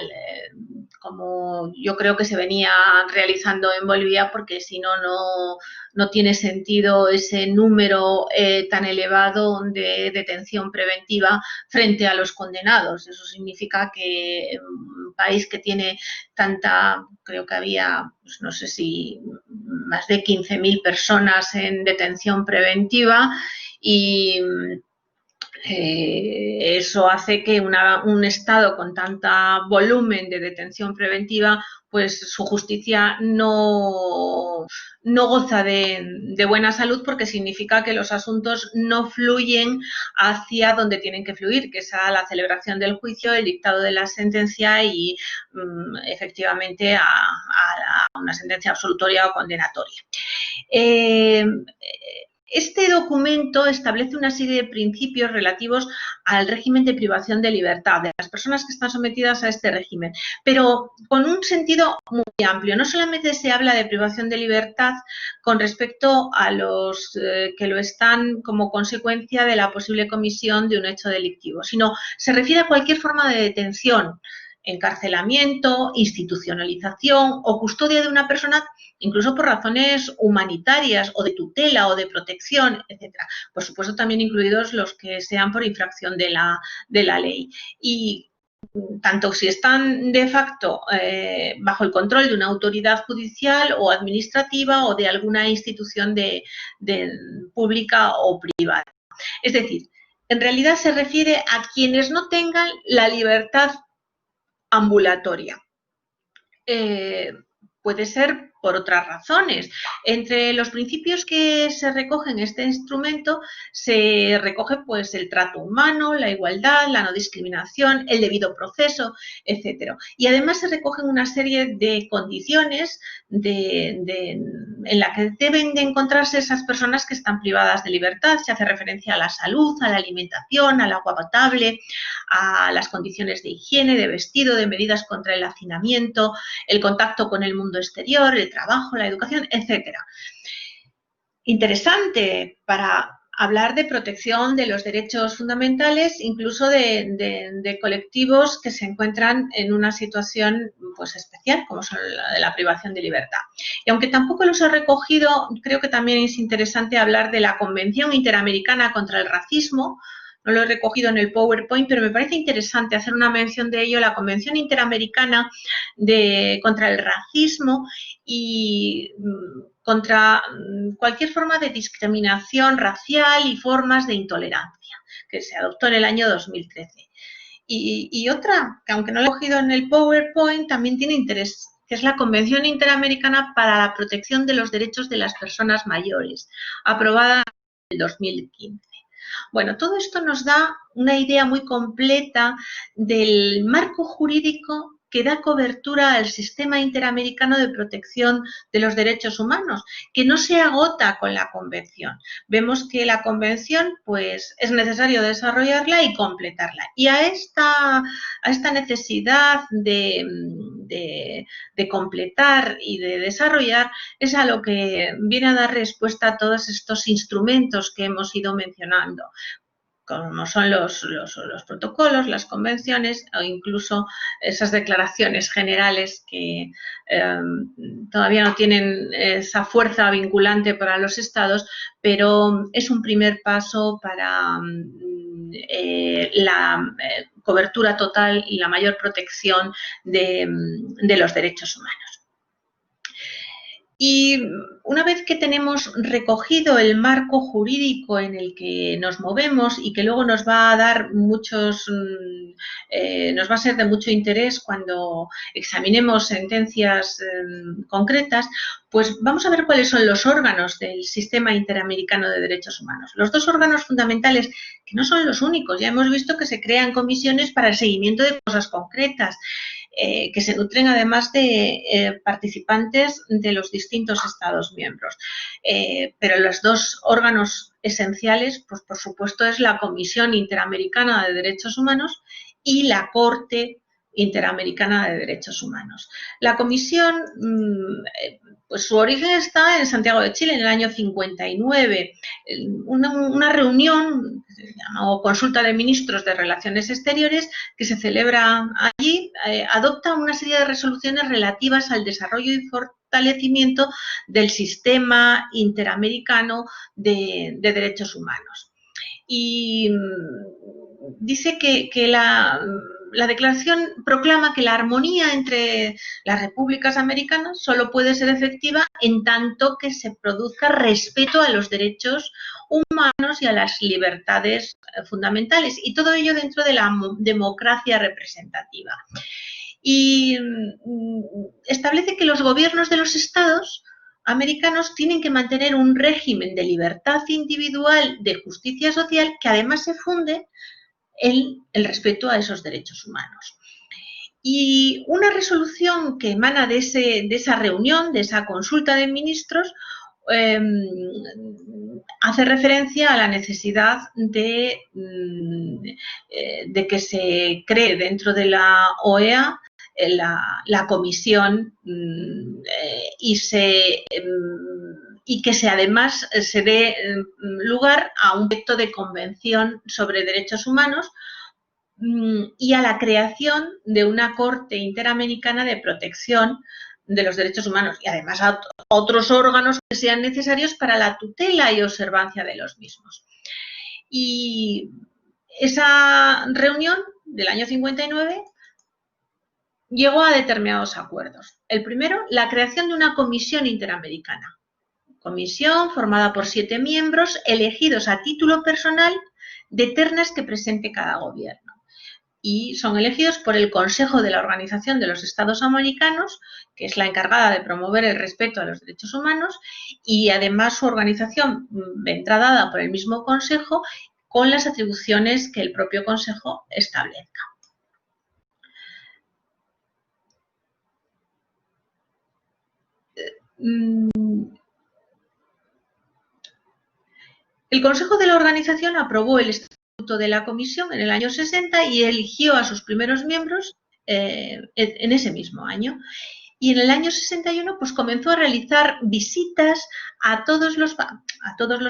como yo creo que se venía realizando en Bolivia, porque si no, no tiene sentido ese número tan elevado de detención preventiva frente a los condenados. Eso significa que un país que tiene creo que había, pues no sé si más de 15.000 personas en detención preventiva y eso hace que un Estado con tanta volumen de detención preventiva, pues su justicia no goza de buena salud, porque significa que los asuntos no fluyen hacia donde tienen que fluir, que es a la celebración del juicio, el dictado de la sentencia y efectivamente a una sentencia absolutoria o condenatoria. Este documento establece una serie de principios relativos al régimen de privación de libertad de las personas que están sometidas a este régimen, pero con un sentido muy amplio. No solamente se habla de privación de libertad con respecto a los que lo están como consecuencia de la posible comisión de un hecho delictivo, sino se refiere a cualquier forma de detención, encarcelamiento, institucionalización o custodia de una persona, incluso por razones humanitarias o de tutela o de protección, etcétera. Por supuesto, también incluidos los que sean por infracción de la ley. Y tanto si están de facto bajo el control de una autoridad judicial o administrativa o de alguna institución pública o privada. Es decir, en realidad se refiere a quienes no tengan la libertad ambulatoria. Puede ser por otras razones. Entre los principios que se recogen en este instrumento se recoge pues el trato humano, la igualdad, la no discriminación, el debido proceso, etcétera. Y además se recogen una serie de condiciones en la que deben de encontrarse esas personas que están privadas de libertad. Se hace referencia a la salud, a la alimentación, al agua potable, a las condiciones de higiene, de vestido, de medidas contra el hacinamiento, el contacto con el mundo exterior, el trabajo, la educación, etcétera. Interesante para hablar de protección de los derechos fundamentales, incluso de colectivos que se encuentran en una situación pues especial, como son la de la privación de libertad. Y aunque tampoco los he recogido, creo que también es interesante hablar de la Convención Interamericana contra el Racismo. No lo he recogido en el PowerPoint, pero me parece interesante hacer una mención de ello, la Convención Interamericana contra el Racismo y contra cualquier forma de discriminación racial y formas de intolerancia, que se adoptó en el año 2013. Y otra, que aunque no lo he cogido en el PowerPoint, también tiene interés, que es la Convención Interamericana para la Protección de los Derechos de las Personas Mayores, aprobada en el 2015. Bueno, todo esto nos da una idea muy completa del marco jurídico que da cobertura al sistema interamericano de protección de los derechos humanos, que no se agota con la Convención. Vemos que la Convención, pues, es necesario desarrollarla y completarla. Y a esta necesidad de de completar y de desarrollar es a lo que viene a dar respuesta a todos estos instrumentos que hemos ido mencionando, como son los protocolos, las convenciones o incluso esas declaraciones generales que todavía no tienen esa fuerza vinculante para los estados, pero es un primer paso para la cobertura total y la mayor protección de los derechos humanos. Y una vez que tenemos recogido el marco jurídico en el que nos movemos y que luego nos va a dar nos va a ser de mucho interés cuando examinemos sentencias concretas, pues vamos a ver cuáles son los órganos del Sistema Interamericano de Derechos Humanos. Los dos órganos fundamentales, que no son los únicos, ya hemos visto que se crean comisiones para el seguimiento de cosas concretas, que se nutren además de participantes de los distintos Estados miembros. Pero los dos órganos esenciales, pues por supuesto, es la Comisión Interamericana de Derechos Humanos y la Corte Interamericana de Derechos Humanos. La comisión, pues su origen está en Santiago de Chile en el año 59. Una reunión o consulta de ministros de Relaciones Exteriores que se celebra allí, adopta una serie de resoluciones relativas al desarrollo y fortalecimiento del sistema interamericano de derechos humanos. Y dice que la declaración proclama que la armonía entre las repúblicas americanas solo puede ser efectiva en tanto que se produzca respeto a los derechos humanos y a las libertades fundamentales, y todo ello dentro de la democracia representativa. Y establece que los gobiernos de los estados americanos tienen que mantener un régimen de libertad individual, de justicia social, que además se funde en el respeto a esos derechos humanos. Y una resolución que emana de esa reunión, de esa consulta de ministros, hace referencia a la necesidad de que se cree dentro de la OEA la comisión y que además se dé lugar a un proyecto de convención sobre derechos humanos y a la creación de una Corte Interamericana de Protección de los Derechos Humanos, y además a otros órganos que sean necesarios para la tutela y observancia de los mismos. Y esa reunión del año 59 llegó a determinados acuerdos. El primero, la creación de una comisión interamericana. Comisión formada por 7 miembros elegidos a título personal de ternas que presente cada gobierno. Y son elegidos por el Consejo de la Organización de los Estados Americanos, que es la encargada de promover el respeto a los derechos humanos, y además su organización vendrá dada por el mismo Consejo con las atribuciones que el propio Consejo establezca. El Consejo de la Organización aprobó el estatuto de la Comisión en el año 60 y eligió a sus primeros miembros en ese mismo año. Y en el año 61 pues comenzó a realizar visitas a todos los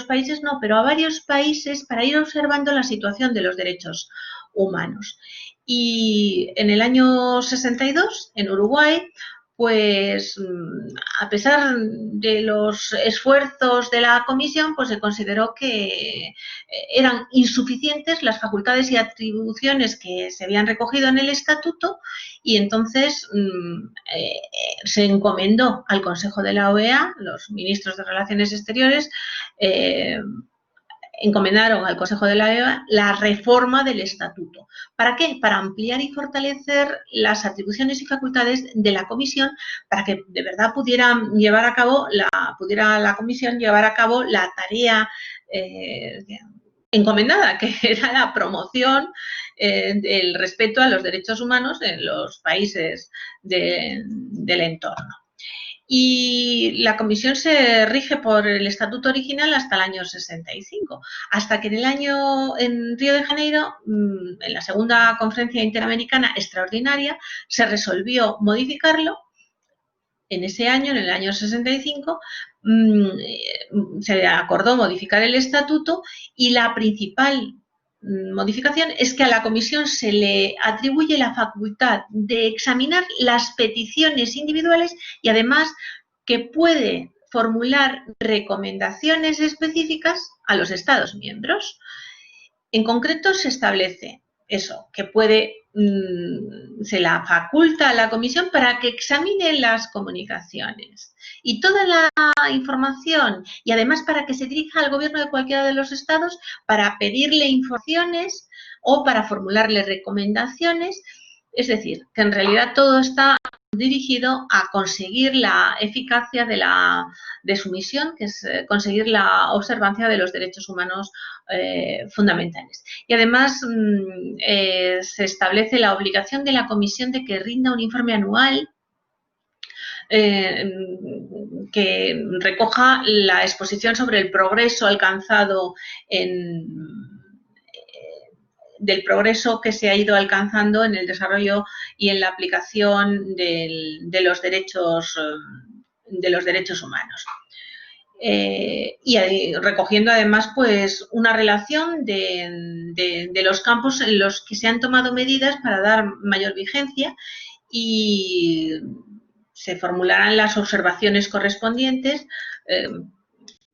países, no, pero a varios países para ir observando la situación de los derechos humanos. Y en el año 62, en Uruguay, pues a pesar de los esfuerzos de la comisión, pues se consideró que eran insuficientes las facultades y atribuciones que se habían recogido en el estatuto, y entonces se encomendó al Consejo de la OEA, los ministros de Relaciones Exteriores, encomendaron al Consejo de la OEA la reforma del estatuto. ¿Para qué? Para ampliar y fortalecer las atribuciones y facultades de la comisión, para que de verdad pudiera la comisión llevar a cabo la tarea encomendada, que era la promoción del respeto a los derechos humanos en los países del entorno. y la comisión se rige por el estatuto original hasta el año 65, hasta que en Río de Janeiro, en la segunda conferencia interamericana extraordinaria, se resolvió modificarlo. En ese año, en el año 65, se acordó modificar el estatuto y la principal modificación es que a la comisión se le atribuye la facultad de examinar las peticiones individuales y además que puede formular recomendaciones específicas a los Estados miembros. En concreto se establece eso, que se la faculta a la comisión para que examine las comunicaciones y toda la información, y además para que se dirija al gobierno de cualquiera de los estados para pedirle informaciones o para formularle recomendaciones. Es decir, que en realidad todo está dirigido a conseguir la eficacia de su misión, que es conseguir la observancia de los derechos humanos fundamentales. Y además se establece la obligación de la comisión de que rinda un informe anual que recoja la exposición sobre el progreso alcanzado del progreso que se ha ido alcanzando en el desarrollo y en la aplicación de los derechos humanos. Y recogiendo además pues una relación de los campos en los que se han tomado medidas para dar mayor vigencia, y se formularán las observaciones correspondientes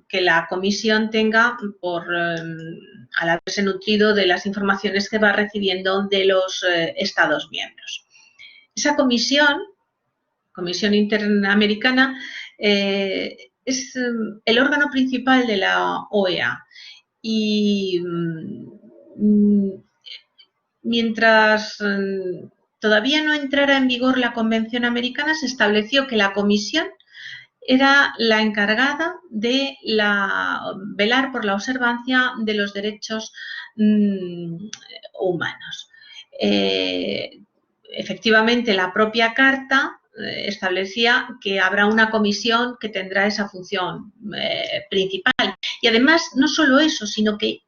que la comisión tenga al haberse nutrido de las informaciones que va recibiendo de los Estados miembros. Esa comisión interamericana, es el órgano principal de la OEA, y mientras todavía no entrara en vigor la Convención Americana, se estableció que la comisión era la encargada de velar por la observancia de los derechos humanos. Efectivamente, la propia Carta establecía que habrá una comisión que tendrá esa función principal. Y además, no solo eso, sino que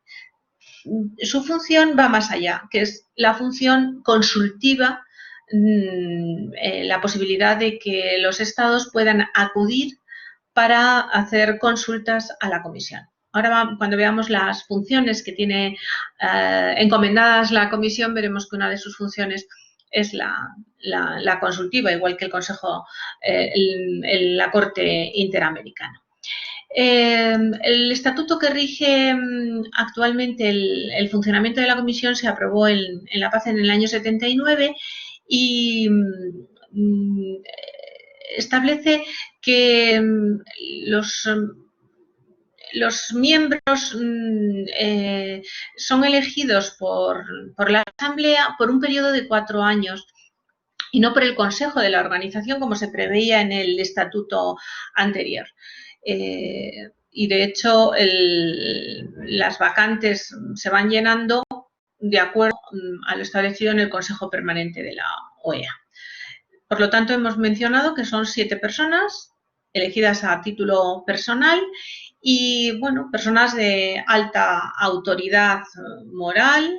su función va más allá, que es la función consultiva, la posibilidad de que los estados puedan acudir para hacer consultas a la comisión. Ahora, cuando veamos las funciones que tiene encomendadas la comisión, veremos que una de sus funciones es la consultiva, igual que el Consejo, la Corte Interamericana. El estatuto que rige actualmente el funcionamiento de la comisión se aprobó en La Paz en el año 79 y establece que los miembros son elegidos por la Asamblea por un periodo de 4 años y no por el Consejo de la Organización, como se preveía en el estatuto anterior. Y de hecho las vacantes se van llenando de acuerdo a lo establecido en el Consejo Permanente de la OEA. Por lo tanto, hemos mencionado que son 7 personas elegidas a título personal y, bueno, personas de alta autoridad moral,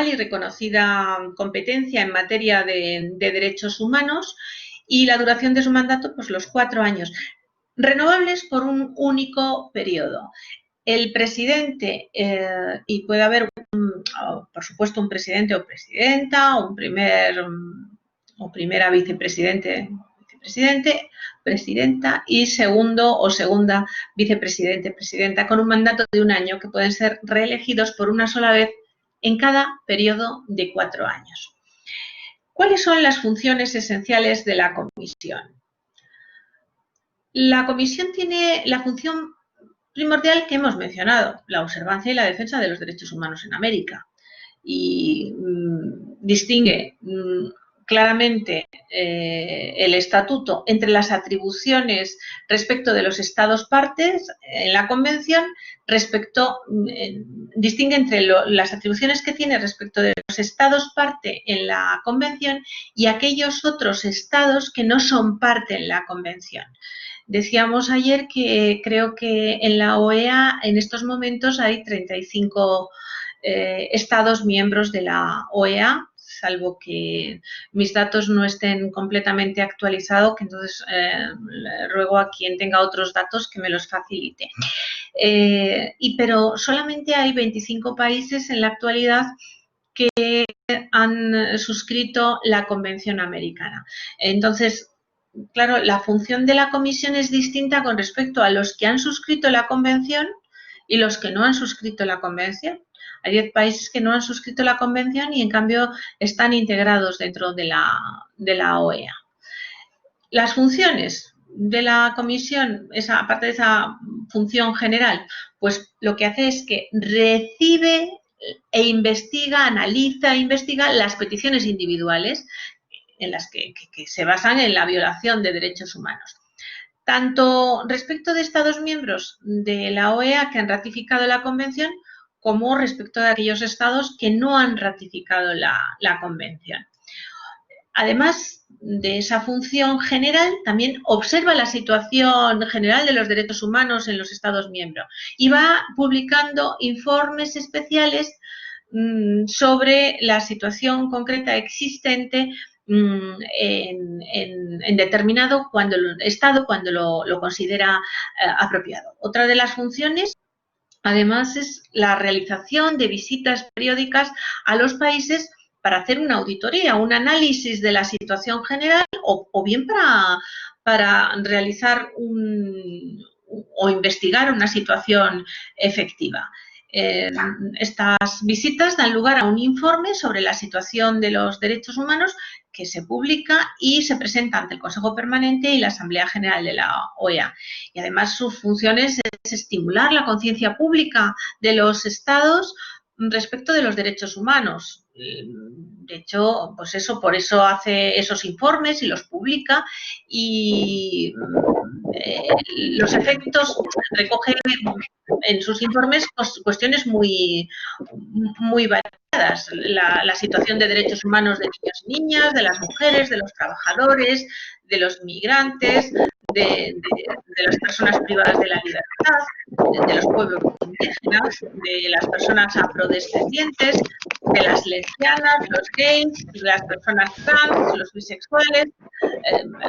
y reconocida competencia en materia de derechos humanos, y la duración de su mandato, pues los 4 años, renovables por un único periodo. El presidente, y puede haber, por supuesto, un presidente o presidenta, o primera vicepresidente, presidenta, y segundo o segunda vicepresidente, presidenta, con un mandato de 1 año, que pueden ser reelegidos por una sola vez en cada periodo de 4 años. ¿Cuáles son las funciones esenciales de la comisión? La comisión tiene la función primordial que hemos mencionado, la observancia y la defensa de los derechos humanos en América, y distingue claramente el estatuto entre las atribuciones respecto de los Estados partes en la Convención, distingue entre las atribuciones que tiene respecto de los Estados parte en la Convención y aquellos otros Estados que no son parte en la Convención. Decíamos ayer que creo que en la OEA en estos momentos hay 35 Estados miembros de la OEA, salvo que mis datos no estén completamente actualizados, que entonces ruego a quien tenga otros datos que me los facilite. Pero solamente hay 25 países en la actualidad que han suscrito la Convención Americana. Entonces, claro, la función de la Comisión es distinta con respecto a los que han suscrito la Convención y los que no han suscrito la Convención. Hay 10 países que no han suscrito la Convención y, en cambio, están integrados dentro de la OEA. Las funciones de la Comisión, aparte de esa función general, pues lo que hace es que recibe e investiga, analiza e investiga las peticiones individuales en las que se basan en la violación de derechos humanos. Tanto respecto de Estados miembros de la OEA que han ratificado la Convención, como respecto de aquellos Estados que no han ratificado la Convención. Además de esa función general, también observa la situación general de los derechos humanos en los Estados miembros y va publicando informes especiales sobre la situación concreta existente en determinado estado cuando lo considera apropiado. Otra de las funciones, además, es la realización de visitas periódicas a los países para hacer una auditoría, un análisis de la situación general o bien para realizar o investigar una situación efectiva. Estas visitas dan lugar a un informe sobre la situación de los derechos humanos que se publica y se presenta ante el Consejo Permanente y la Asamblea General de la OEA. Y además sus funciones es estimular la conciencia pública de los Estados respecto de los derechos humanos. De hecho, pues por eso hace esos informes y los publica y los efectos recoge en sus informes cuestiones muy variadas. La situación de derechos humanos de niños y niñas, de las mujeres, de los trabajadores, de los migrantes, de las personas privadas de la libertad, de los pueblos indígenas, de las personas afrodescendientes, de las lesbianas, los gays, de las personas trans, los bisexuales.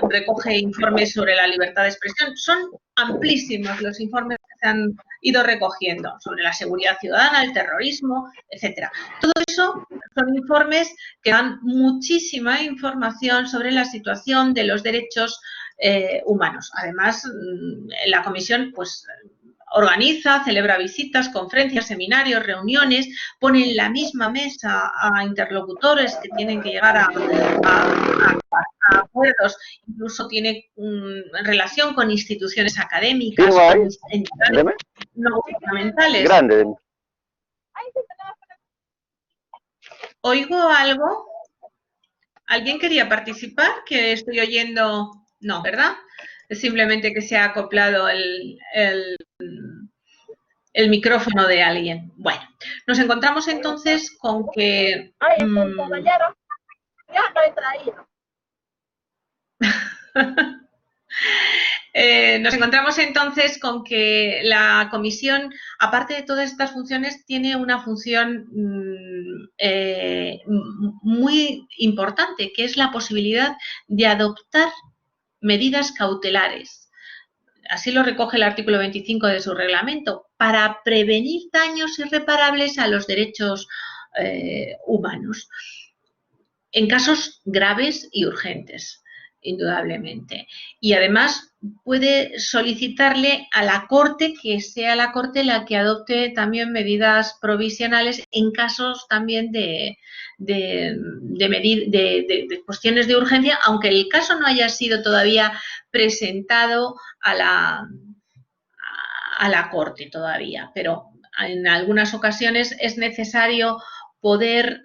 Recoge informes sobre la libertad de expresión. Son amplísimos los informes que se han ido recogiendo sobre la seguridad ciudadana, el terrorismo, etcétera. Todo eso son informes que dan muchísima información sobre la situación de los derechos humanos. Además, la Comisión pues organiza, celebra visitas, conferencias, seminarios, reuniones, pone en la misma mesa a interlocutores que tienen que llegar a acuerdos, incluso tiene relación con instituciones académicas, con entidades no gubernamentales. Grande. ¿Oigo algo? ¿Alguien quería participar? ¿Que estoy oyendo? No, ¿verdad? Es simplemente que se ha acoplado el micrófono de alguien. Bueno, nos encontramos entonces con que... compañero, ya lo he traído. Nos encontramos entonces con que la Comisión, aparte de todas estas funciones, tiene una función muy importante, que es la posibilidad de adoptar medidas cautelares. Así lo recoge el artículo 25 de su reglamento, para prevenir daños irreparables a los derechos humanos, en casos graves y urgentes, indudablemente. Y además puede solicitarle a la Corte que sea la Corte la que adopte también medidas provisionales en casos también de cuestiones de urgencia, aunque el caso no haya sido todavía presentado a la Corte todavía, pero en algunas ocasiones es necesario poder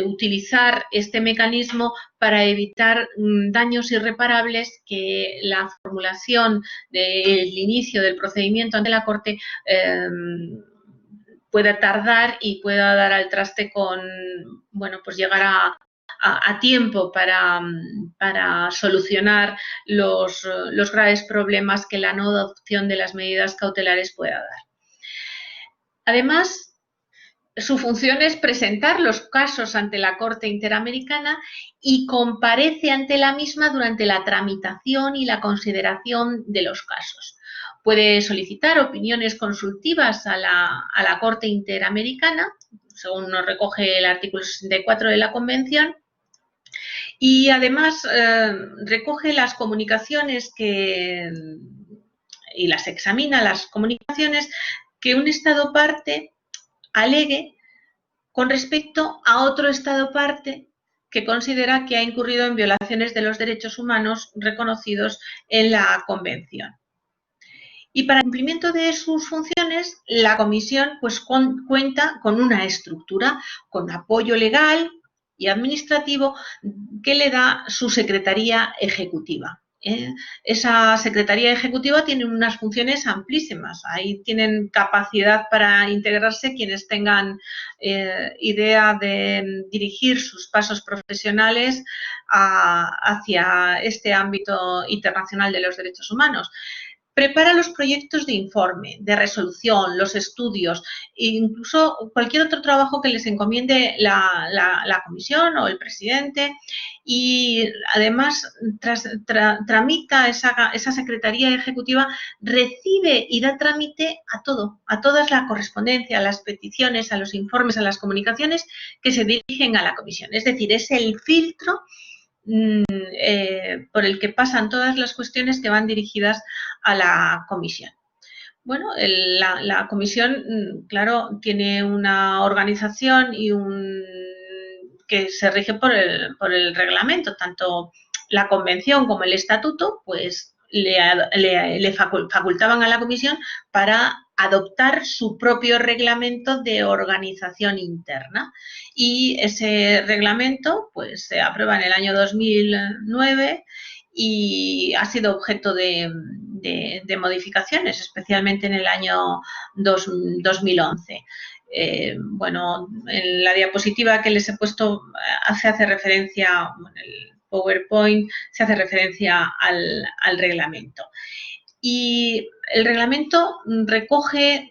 utilizar este mecanismo para evitar daños irreparables que la formulación del inicio del procedimiento ante la Corte pueda tardar y pueda dar al traste con, bueno, pues llegar a tiempo para solucionar los graves problemas que la no adopción de las medidas cautelares pueda dar. Además, su función es presentar los casos ante la Corte Interamericana y comparece ante la misma durante la tramitación y la consideración de los casos. Puede solicitar opiniones consultivas a la Corte Interamericana, según nos recoge el artículo 64 de la Convención, y además recoge las comunicaciones y las examina, las comunicaciones que un Estado parte alegue con respecto a otro Estado parte que considera que ha incurrido en violaciones de los derechos humanos reconocidos en la Convención. Y para el cumplimiento de sus funciones, la Comisión pues, cuenta con una estructura, con apoyo legal y administrativo que le da su Secretaría Ejecutiva. Esa Secretaría Ejecutiva tiene unas funciones amplísimas. Ahí tienen capacidad para integrarse quienes tengan idea de dirigir sus pasos profesionales hacia este ámbito internacional de los derechos humanos. Prepara los proyectos de informe, de resolución, los estudios e incluso cualquier otro trabajo que les encomiende la comisión o el presidente, y además tramita esa Secretaría Ejecutiva, recibe y da trámite a todo, a toda la correspondencia, a las peticiones, a los informes, a las comunicaciones que se dirigen a la comisión. Es decir, es el filtro por el que pasan todas las cuestiones que van dirigidas a la comisión. Bueno, la comisión, claro, tiene una organización y que se rige por el reglamento, tanto la convención como el estatuto, pues le facultaban a la comisión para adoptar su propio reglamento de organización interna, y ese reglamento pues se aprueba en el año 2009 y ha sido objeto de modificaciones, especialmente en el año 2011. Bueno, en la diapositiva que les he puesto se hace referencia, en el PowerPoint se hace referencia al reglamento. Y el reglamento recoge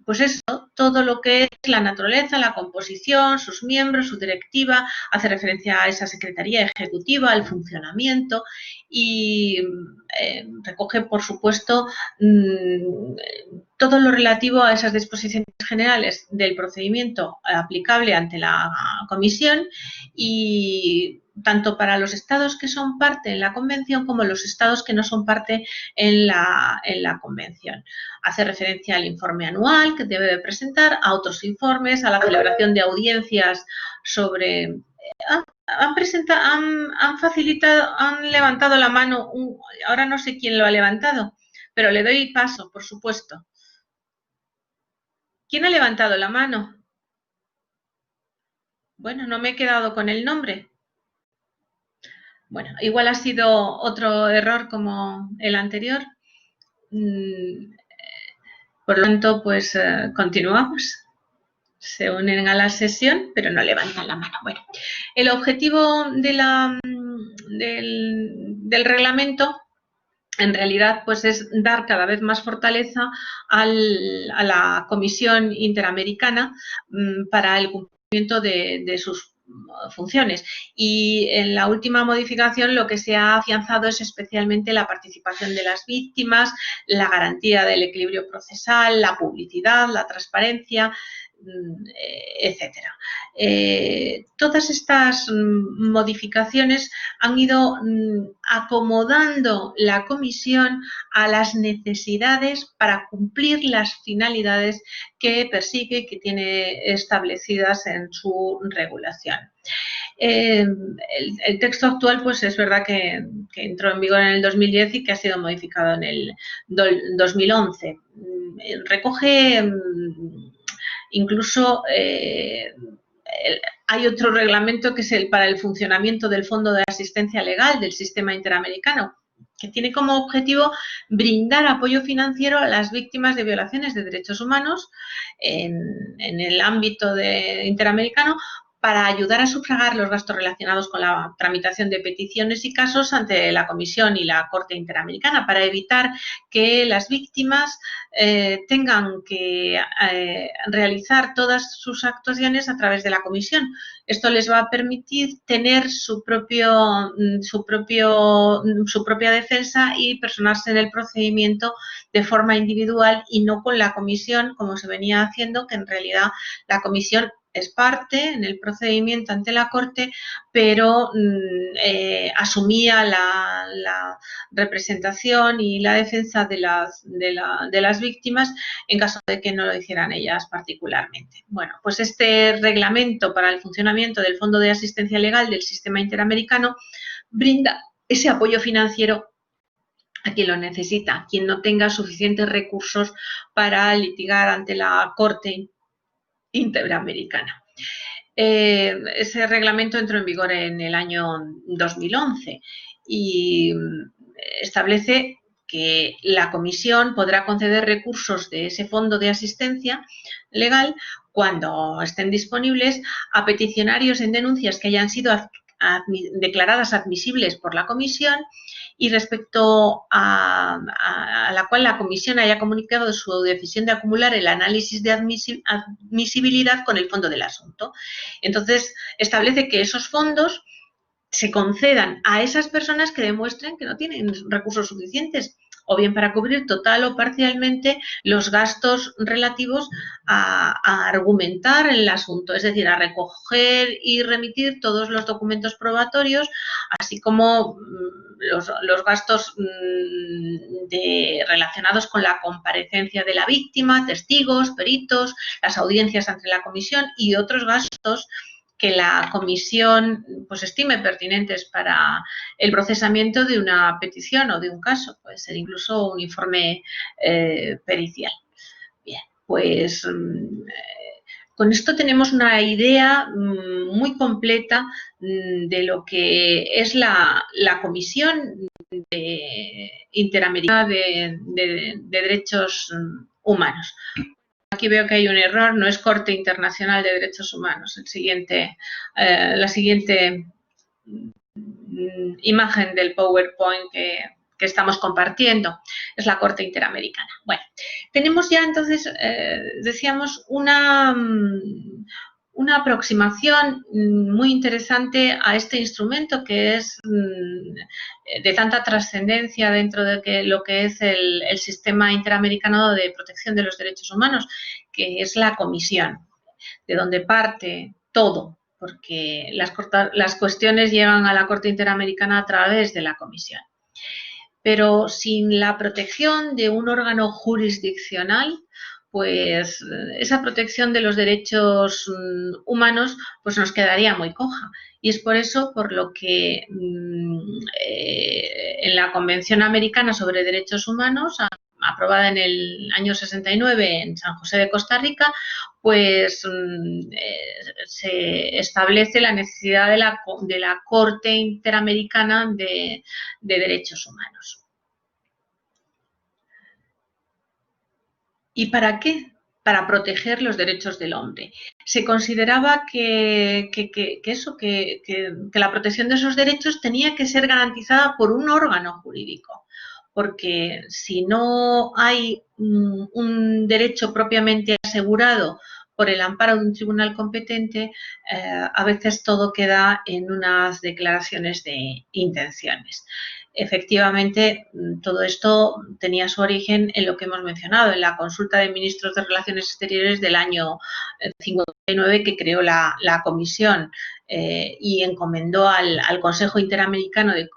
pues eso, todo lo que es la naturaleza, la composición, sus miembros, su directiva, hace referencia a esa Secretaría Ejecutiva, al funcionamiento, y recoge, por supuesto, todo lo relativo a esas disposiciones generales del procedimiento aplicable ante la comisión, y tanto para los estados que son parte en la convención como los estados que no son parte en la convención. Hace referencia al informe anual que debe de presentar, a otros informes, a la celebración de audiencias sobre... Han levantado la mano, ahora no sé quién lo ha levantado, pero le doy paso, por supuesto. ¿Quién ha levantado la mano? Bueno, no me he quedado con el nombre. Bueno, igual ha sido otro error como el anterior. Por lo tanto, pues continuamos. Se unen a la sesión, pero no levantan la mano. Bueno, el objetivo del reglamento, en realidad, pues es dar cada vez más fortaleza a la Comisión Interamericana para el cumplimiento de sus funciones. Y en la última modificación lo que se ha afianzado es especialmente la participación de las víctimas, la garantía del equilibrio procesal, la publicidad, la transparencia, etcétera. Todas estas modificaciones han ido acomodando la comisión a las necesidades para cumplir las finalidades que persigue y que tiene establecidas en su regulación. El texto actual, pues es verdad que entró en vigor en el 2010 y que ha sido modificado en el 2011. Recoge Incluso hay otro reglamento que es para el funcionamiento del Fondo de Asistencia Legal del Sistema Interamericano, que tiene como objetivo brindar apoyo financiero a las víctimas de violaciones de derechos humanos en el ámbito interamericano, para ayudar a sufragar los gastos relacionados con la tramitación de peticiones y casos ante la Comisión y la Corte Interamericana, para evitar que las víctimas tengan que realizar todas sus actuaciones a través de la Comisión. Esto les va a permitir tener su propia defensa y personarse en el procedimiento de forma individual y no con la Comisión, como se venía haciendo, que en realidad la Comisión es parte en el procedimiento ante la Corte, pero asumía la representación y la defensa de las víctimas en caso de que no lo hicieran ellas particularmente. Bueno, pues este reglamento para el funcionamiento del Fondo de Asistencia Legal del Sistema Interamericano brinda ese apoyo financiero a quien lo necesita, quien no tenga suficientes recursos para litigar ante la Corte Interamericana. Ese reglamento entró en vigor en el año 2011 y establece que la Comisión podrá conceder recursos de ese fondo de asistencia legal cuando estén disponibles a peticionarios en denuncias que hayan sido declaradas admisibles por la Comisión y respecto a la cual la Comisión haya comunicado su decisión de acumular el análisis de admisibilidad con el fondo del asunto. Entonces, establece que esos fondos se concedan a esas personas que demuestren que no tienen recursos suficientes, o bien para cubrir total o parcialmente los gastos relativos a argumentar el asunto, es decir, a recoger y remitir todos los documentos probatorios, así como los gastos relacionados con la comparecencia de la víctima, testigos, peritos, las audiencias ante la comisión y otros gastos que la Comisión pues estime pertinentes para el procesamiento de una petición o de un caso. Puede ser incluso un informe pericial. Bien, pues con esto tenemos una idea muy completa de lo que es la Comisión Interamericana de Derechos Humanos. Aquí veo que hay un error, no es Corte Internacional de Derechos Humanos. La siguiente imagen del PowerPoint que estamos compartiendo es la Corte Interamericana. Bueno, tenemos ya entonces, decíamos, una aproximación muy interesante a este instrumento que es de tanta trascendencia dentro de lo que es el Sistema Interamericano de Protección de los Derechos Humanos, que es la Comisión, de donde parte todo, porque las cuestiones llegan a la Corte Interamericana a través de la Comisión. Pero sin la protección de un órgano jurisdiccional, pues esa protección de los derechos humanos pues nos quedaría muy coja. Y es por eso por lo que en la Convención Americana sobre Derechos Humanos, aprobada en el año 69 en San José de Costa Rica, pues se establece la necesidad de la Corte Interamericana de Derechos Humanos. ¿Y para qué? Para proteger los derechos del hombre. Se consideraba que la protección de esos derechos tenía que ser garantizada por un órgano jurídico, porque si no hay un derecho propiamente asegurado por el amparo de un tribunal competente, a veces todo queda en unas declaraciones de intenciones. Efectivamente, todo esto tenía su origen en lo que hemos mencionado, en la consulta de ministros de Relaciones Exteriores del año 59 que creó la Comisión y encomendó al Consejo Interamericano de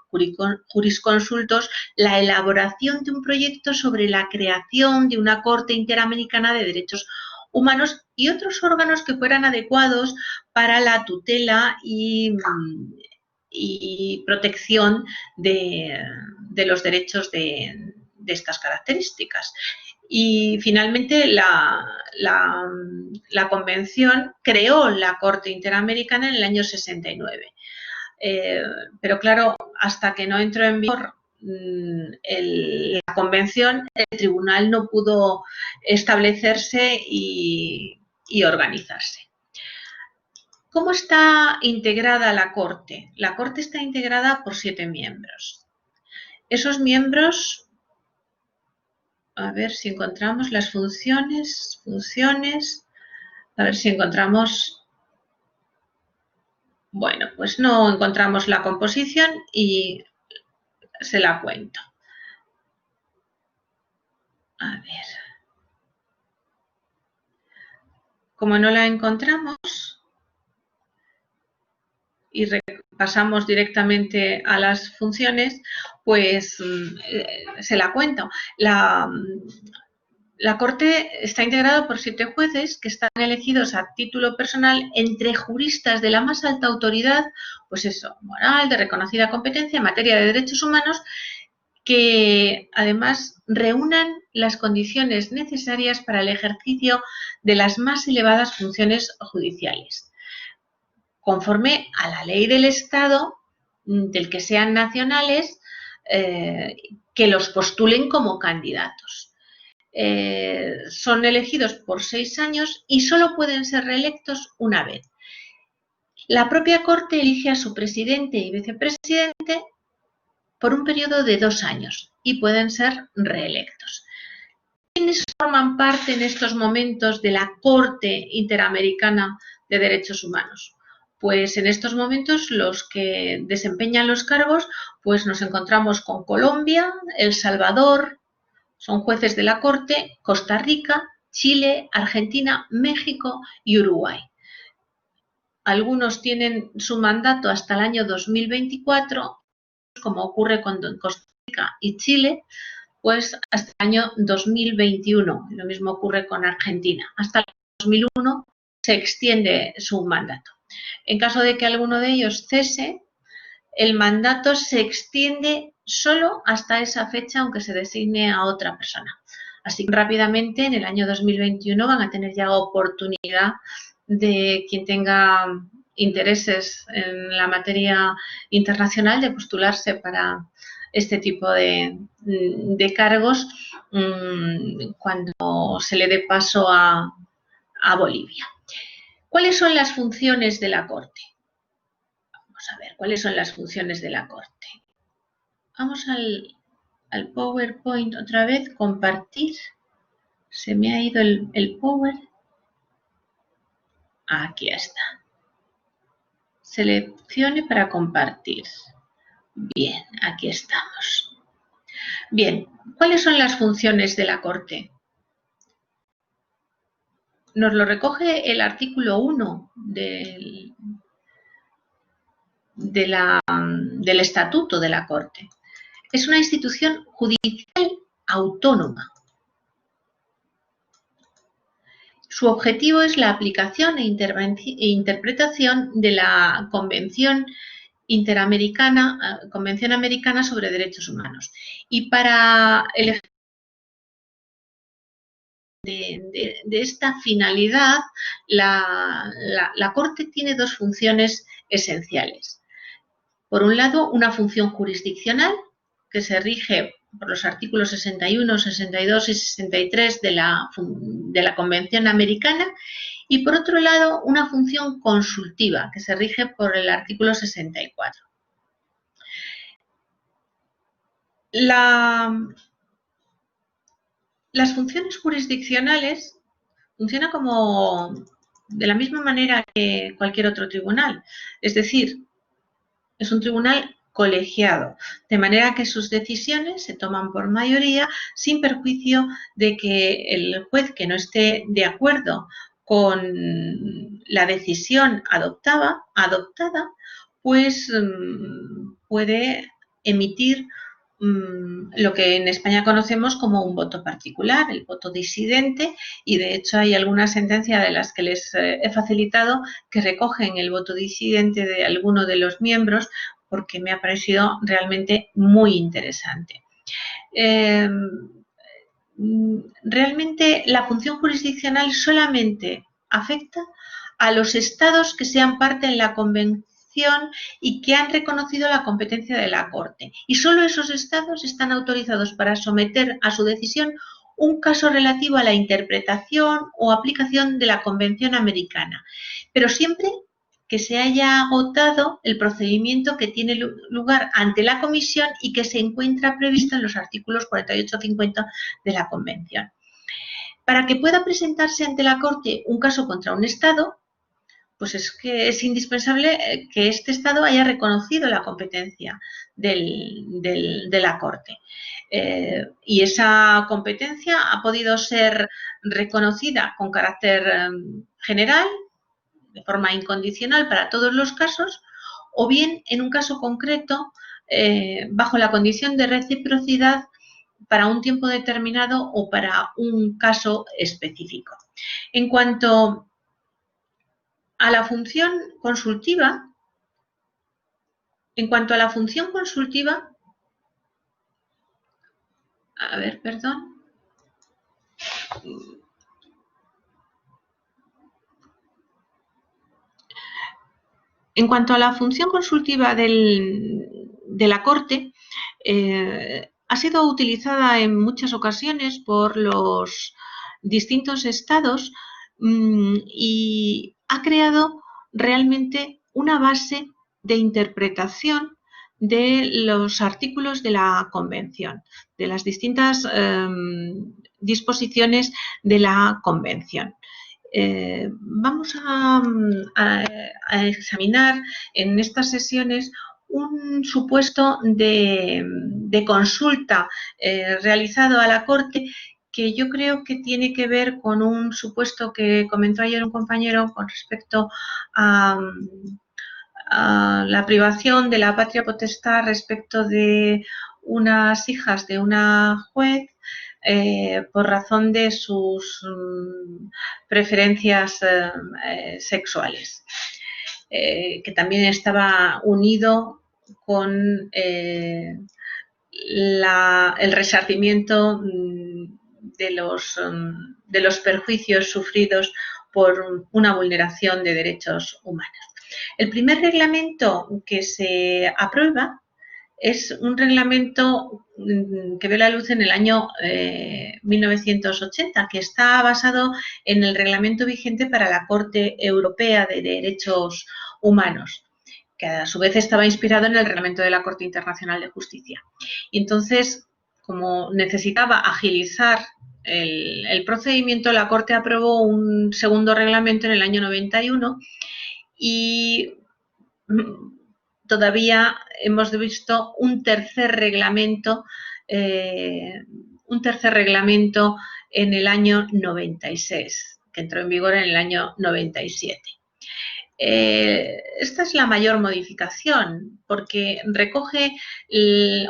Jurisconsultos la elaboración de un proyecto sobre la creación de una Corte Interamericana de Derechos Humanos y otros órganos que fueran adecuados para la tutela y protección de los derechos de estas características. Y finalmente la Convención creó la Corte Interamericana en el año 69. Pero claro, hasta que no entró en vigor la Convención, el Tribunal no pudo establecerse y organizarse. ¿Cómo está integrada la Corte? La Corte está integrada por 7 miembros. Esos miembros, a ver si encontramos las funciones, a ver si encontramos, bueno, pues no encontramos la composición y se la cuento. A ver. Como no la encontramos y pasamos directamente a las funciones, pues se la cuento. La Corte está integrada por 7 jueces que están elegidos a título personal entre juristas de la más alta autoridad, pues eso, moral, de reconocida competencia en materia de derechos humanos, que además reúnan las condiciones necesarias para el ejercicio de las más elevadas funciones judiciales, conforme a la ley del Estado del que sean nacionales, que los postulen como candidatos. Son elegidos por 6 años y solo pueden ser reelectos una vez. La propia Corte elige a su presidente y vicepresidente por un periodo de 2 años y pueden ser reelectos. ¿Quiénes forman parte en estos momentos de la Corte Interamericana de Derechos Humanos? Pues en estos momentos los que desempeñan los cargos, pues nos encontramos con Colombia, El Salvador, son jueces de la Corte, Costa Rica, Chile, Argentina, México y Uruguay. Algunos tienen su mandato hasta el año 2024, como ocurre con Costa Rica y Chile, pues hasta el año 2021. Lo mismo ocurre con Argentina. Hasta el 2001 se extiende su mandato. En caso de que alguno de ellos cese, el mandato se extiende solo hasta esa fecha, aunque se designe a otra persona. Así que rápidamente, en el año 2021, van a tener ya oportunidad de quien tenga intereses en la materia internacional de postularse para este tipo de cargos cuando se le dé paso a Bolivia. ¿Cuáles son las funciones de la Corte? Vamos a ver, ¿cuáles son las funciones de la Corte? Vamos al PowerPoint otra vez, compartir. Se me ha ido el Power. Aquí está. Seleccione para compartir. Bien, aquí estamos. Bien, ¿cuáles son las funciones de la Corte? Nos lo recoge el artículo 1 del Estatuto de la Corte. Es una institución judicial autónoma. Su objetivo es la aplicación e interpretación de la Convención Americana sobre Derechos Humanos. Y para el de esta finalidad, la Corte tiene 2 funciones esenciales. Por un lado, una función jurisdiccional que se rige por los artículos 61, 62 y 63 de la Convención Americana, y por otro lado, una función consultiva que se rige por el artículo 64. Las funciones jurisdiccionales funcionan de la misma manera que cualquier otro tribunal, es decir, es un tribunal colegiado, de manera que sus decisiones se toman por mayoría sin perjuicio de que el juez que no esté de acuerdo con la decisión adoptada, pues puede emitir lo que en España conocemos como un voto particular, el voto disidente, y de hecho hay alguna sentencia de las que les he facilitado que recogen el voto disidente de alguno de los miembros, porque me ha parecido realmente muy interesante. realmente la función jurisdiccional solamente afecta a los estados que sean parte en la convención y que han reconocido la competencia de la Corte. Y solo esos estados están autorizados para someter a su decisión un caso relativo a la interpretación o aplicación de la Convención Americana, pero siempre que se haya agotado el procedimiento que tiene lugar ante la Comisión y que se encuentra previsto en los artículos 48-50 de la Convención. Para que pueda presentarse ante la Corte un caso contra un Estado, pues es que es indispensable que este Estado haya reconocido la competencia de la Corte. Y esa competencia ha podido ser reconocida con carácter general, de forma incondicional para todos los casos, o bien en un caso concreto, bajo la condición de reciprocidad para un tiempo determinado o para un caso específico. En cuanto a la función consultiva, a ver, perdón. En cuanto a la función consultiva de la Corte, ha sido utilizada en muchas ocasiones por los distintos estados y ha creado realmente una base de interpretación de los artículos de la Convención, de las distintas disposiciones de la Convención. Vamos a examinar en estas sesiones un supuesto de consulta realizado a la Corte que yo creo que tiene que ver con un supuesto que comentó ayer un compañero con respecto a la privación de la patria potestad respecto de unas hijas de una juez por razón de sus preferencias sexuales, que también estaba unido con el resarcimiento de los perjuicios sufridos por una vulneración de derechos humanos. El primer reglamento que se aprueba es un reglamento que ve la luz en el año 1980, que está basado en el reglamento vigente para la Corte Europea de Derechos Humanos, que a su vez estaba inspirado en el reglamento de la Corte Internacional de Justicia. Y entonces, como necesitaba agilizar el procedimiento, la Corte aprobó un segundo reglamento en el año 91 y todavía hemos visto un tercer reglamento en el año 96, que entró en vigor en el año 97. Esta es la mayor modificación porque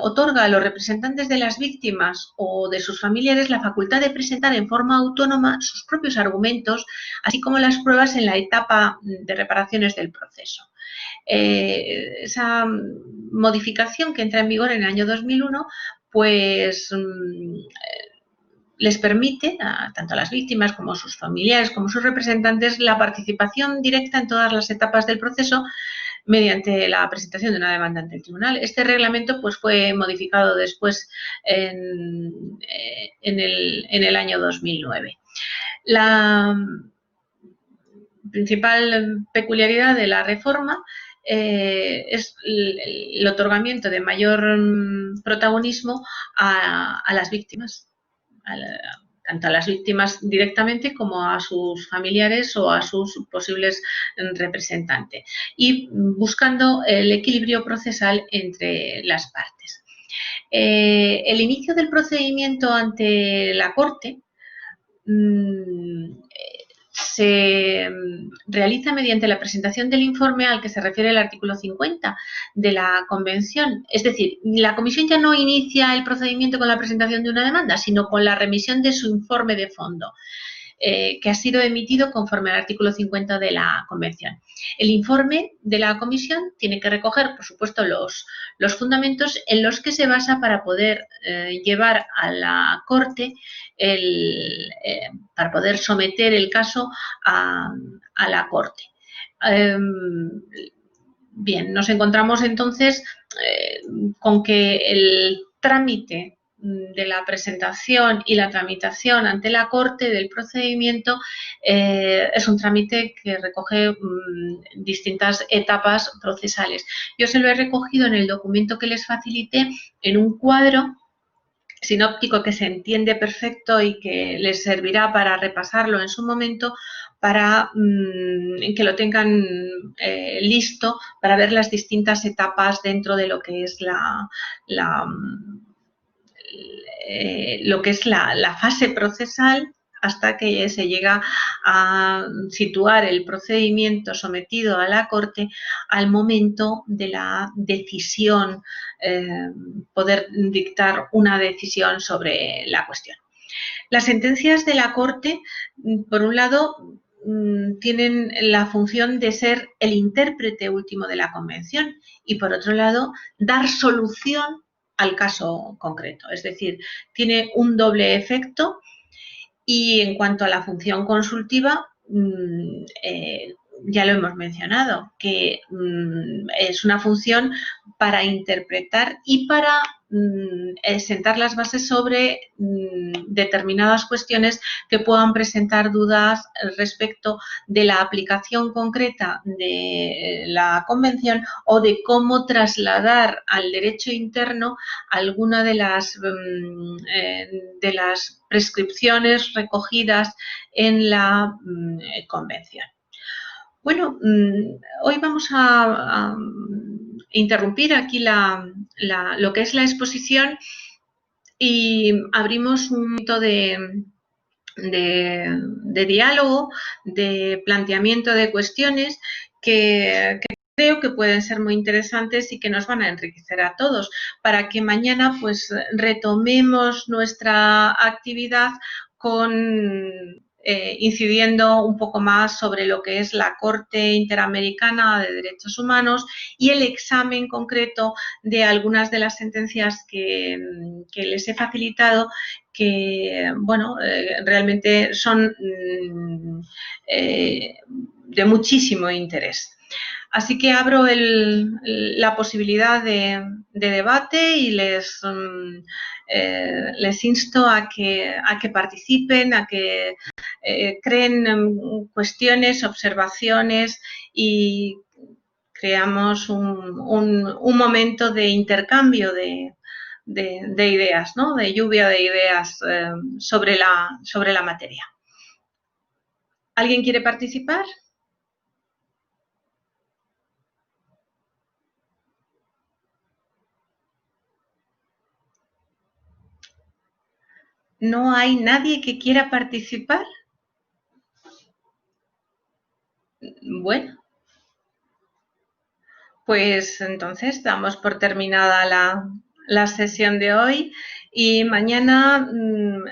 otorga a los representantes de las víctimas o de sus familiares la facultad de presentar en forma autónoma sus propios argumentos, así como las pruebas en la etapa de reparaciones del proceso. Esa modificación que entra en vigor en el año 2001, pues les permite tanto a las víctimas como a sus familiares, como a sus representantes, la participación directa en todas las etapas del proceso mediante la presentación de una demanda ante el tribunal. Este reglamento pues, fue modificado después en el año 2009. La principal peculiaridad de la reforma es el otorgamiento de mayor protagonismo a las víctimas. Tanto a las víctimas directamente como a sus familiares o a sus posibles representantes, y buscando el equilibrio procesal entre las partes. El inicio del procedimiento ante la Corte se realiza mediante la presentación del informe al que se refiere el artículo 50 de la Convención. Es decir, la Comisión ya no inicia el procedimiento con la presentación de una demanda, sino con la remisión de su informe de fondo. que ha sido emitido conforme al artículo 50 de la Convención. El informe de la Comisión tiene que recoger, por supuesto, los fundamentos en los que se basa para poder llevar a la Corte, para poder someter el caso a la Corte. Bien, nos encontramos entonces con que el trámite de la presentación y la tramitación ante la Corte del procedimiento es un trámite que recoge distintas etapas procesales. Yo se lo he recogido en el documento que les facilité en un cuadro sinóptico que se entiende perfecto y que les servirá para repasarlo en su momento, para que lo tengan listo para ver las distintas etapas dentro de lo que es la fase procesal, hasta que se llega a situar el procedimiento sometido a la Corte al momento de la decisión, poder dictar una decisión sobre la cuestión. Las sentencias de la Corte, por un lado, tienen la función de ser el intérprete último de la Convención y, por otro lado, dar solución al caso concreto. Es decir, tiene un doble efecto. Y en cuanto a la función consultiva, ya lo hemos mencionado, que es una función para interpretar y para sentar las bases sobre determinadas cuestiones que puedan presentar dudas respecto de la aplicación concreta de la Convención o de cómo trasladar al derecho interno alguna de las prescripciones recogidas en la Convención. Bueno, hoy vamos a interrumpir aquí lo que es la exposición y abrimos un momento de diálogo, de planteamiento de cuestiones que creo que pueden ser muy interesantes y que nos van a enriquecer a todos, para que mañana pues retomemos nuestra actividad incidiendo un poco más sobre lo que es la Corte Interamericana de Derechos Humanos y el examen concreto de algunas de las sentencias que les he facilitado, que bueno, realmente son de muchísimo interés. Así que abro la posibilidad de debate y les insto a que participen, a que creen cuestiones, observaciones y creamos un momento de intercambio de ideas, ¿no? De lluvia de ideas sobre la materia. ¿Alguien quiere participar? ¿No hay nadie que quiera participar? Bueno, pues entonces damos por terminada la sesión de hoy y mañana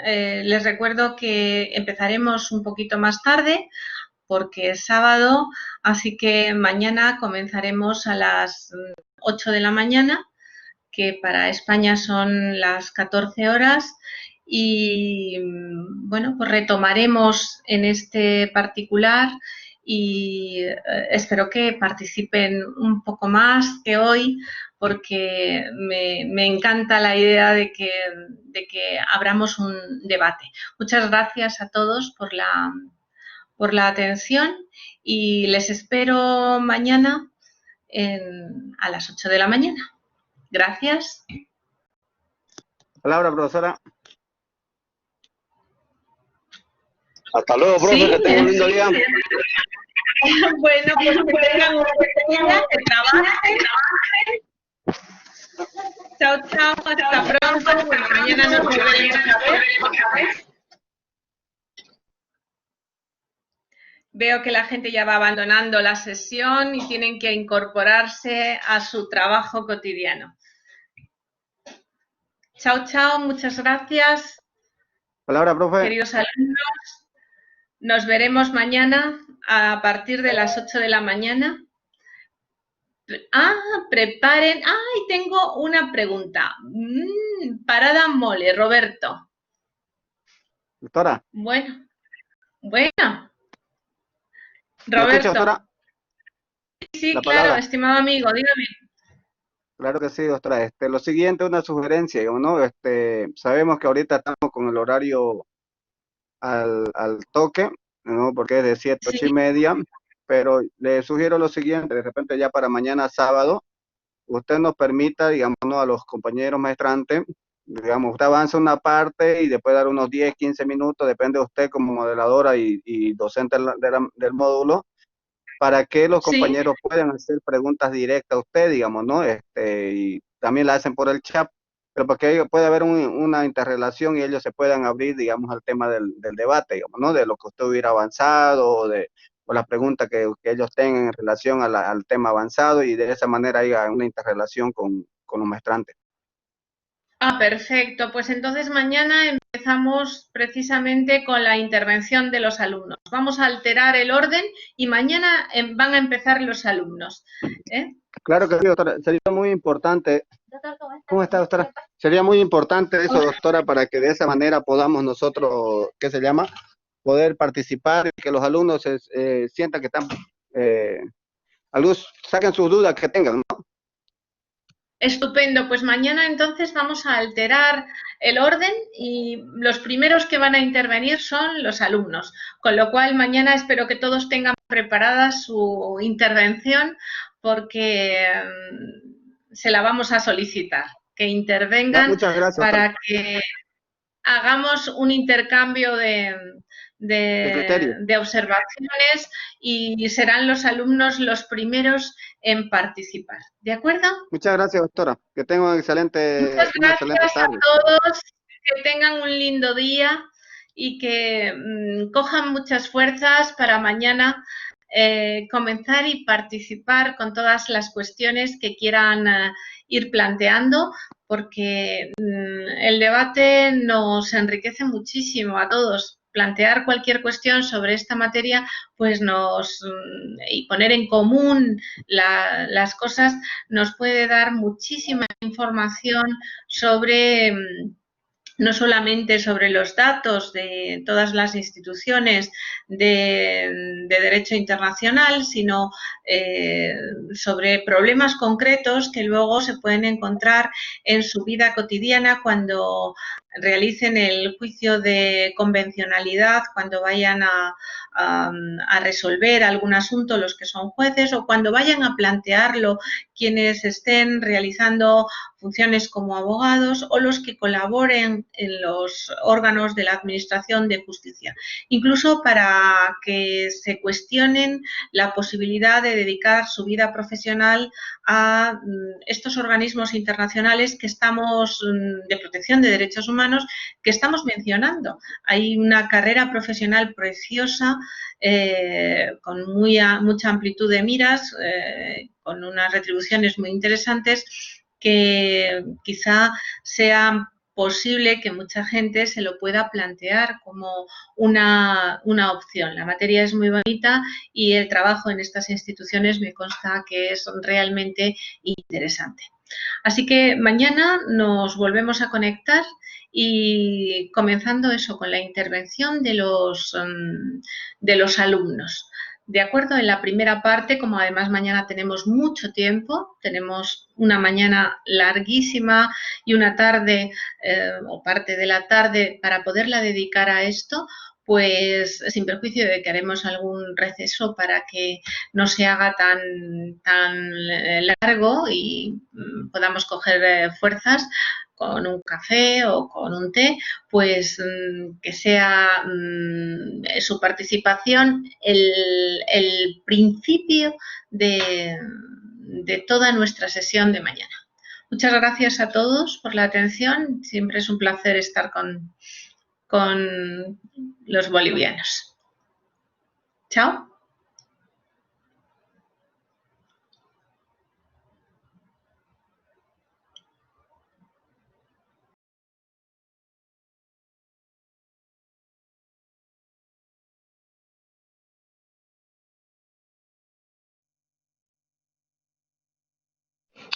les recuerdo que empezaremos un poquito más tarde porque es sábado, así que mañana comenzaremos a las 8 de la mañana, que para España son las 14 horas. Y bueno, pues retomaremos en este particular y espero que participen un poco más que hoy, porque me encanta la idea de que abramos un debate. Muchas gracias a todos por la atención y les espero mañana a las 8 de la mañana. Gracias. Palabra, profesora. Hasta luego, profe, ¿Sí? que tenga un lindo día. Bueno, pues que tengan un buen día, que trabajen. Chao, chao, hasta pronto. Bueno, mañana nos volveremos a ver. Veo que la gente ya va abandonando la sesión y tienen que incorporarse a su trabajo cotidiano. Chao, chao, muchas gracias. Palabra, profe. Queridos alumnos. nos veremos mañana a partir de las 8 de la mañana. Preparen. ¡Ay, tengo una pregunta! Parada mole, Roberto. Doctora. Bueno. ¿Me escucha, Roberto. doctora? Sí, La claro, palabra. estimado amigo, dígame. Claro que sí, doctora. Lo siguiente, una sugerencia, ¿no? Sabemos que ahorita estamos con el horario al toque, ¿no? Porque es de 7, Sí. 8:30, pero le sugiero lo siguiente, de repente ya para mañana sábado, usted nos permita, digamos, ¿no? A los compañeros maestrantes, digamos, usted avanza una parte y después dar unos 10, 15 minutos, depende de usted como moderadora y docente del módulo, para que los Sí. compañeros puedan hacer preguntas directas a usted, digamos, ¿no? Y también la hacen por el chat, pero para que pueda haber una interrelación y ellos se puedan abrir, digamos, al tema del debate, digamos, ¿no? De lo que usted hubiera avanzado o las preguntas que ellos tengan en relación al tema avanzado, y de esa manera haya una interrelación con los maestrantes. Perfecto. Pues entonces mañana empezamos precisamente con la intervención de los alumnos. Vamos a alterar el orden y mañana van a empezar los alumnos. Claro que sí, doctora. Sería muy importante. ¿Cómo está, doctora? Sería muy importante eso, doctora, para que de esa manera podamos nosotros, ¿qué se llama? Poder participar y que los alumnos sientan que están, algunos saquen sus dudas que tengan, ¿no? Estupendo, pues mañana entonces vamos a alterar el orden y los primeros que van a intervenir son los alumnos, con lo cual mañana espero que todos tengan preparada su intervención porque se la vamos a solicitar, que intervengan Muchas gracias, para que hagamos un intercambio de criterio. observaciones y serán los alumnos los primeros en participar. ¿De acuerdo? Muchas gracias, doctora. Que tengan una excelente tarde. A todos, que tengan un lindo día y que cojan muchas fuerzas para mañana comenzar y participar con todas las cuestiones que quieran ir planteando, porque el debate nos enriquece muchísimo a todos. Plantear cualquier cuestión sobre esta materia, pues y poner en común las cosas nos puede dar muchísima información sobre no solamente sobre los datos de todas las instituciones de derecho internacional, sino sobre problemas concretos que luego se pueden encontrar en su vida cotidiana cuando realicen el juicio de convencionalidad, cuando vayan a resolver algún asunto los que son jueces o cuando vayan a plantearlo quienes estén realizando funciones como abogados o los que colaboren en los órganos de la Administración de Justicia, incluso para que se cuestionen la posibilidad de dedicar su vida profesional a estos organismos internacionales que estamos, de protección de derechos humanos, que estamos mencionando. Hay una carrera profesional preciosa con mucha amplitud de miras, con unas retribuciones muy interesantes, que quizá sea posible que mucha gente se lo pueda plantear como una opción. La materia es muy bonita y el trabajo en estas instituciones me consta que es realmente interesante. Así que mañana nos volvemos a conectar y comenzando eso con la intervención de los alumnos. De acuerdo, en la primera parte, como además mañana tenemos mucho tiempo, tenemos una mañana larguísima y una tarde o parte de la tarde para poderla dedicar a esto, pues sin perjuicio de que haremos algún receso para que no se haga tan largo y podamos coger fuerzas con un café o con un té, pues que sea su participación el principio de toda nuestra sesión de mañana. Muchas gracias a todos por la atención. Siempre es un placer estar con los bolivianos. Chao.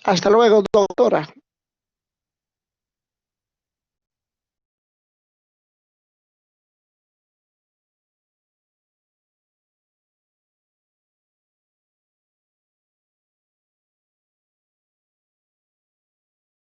Hasta luego, doctora.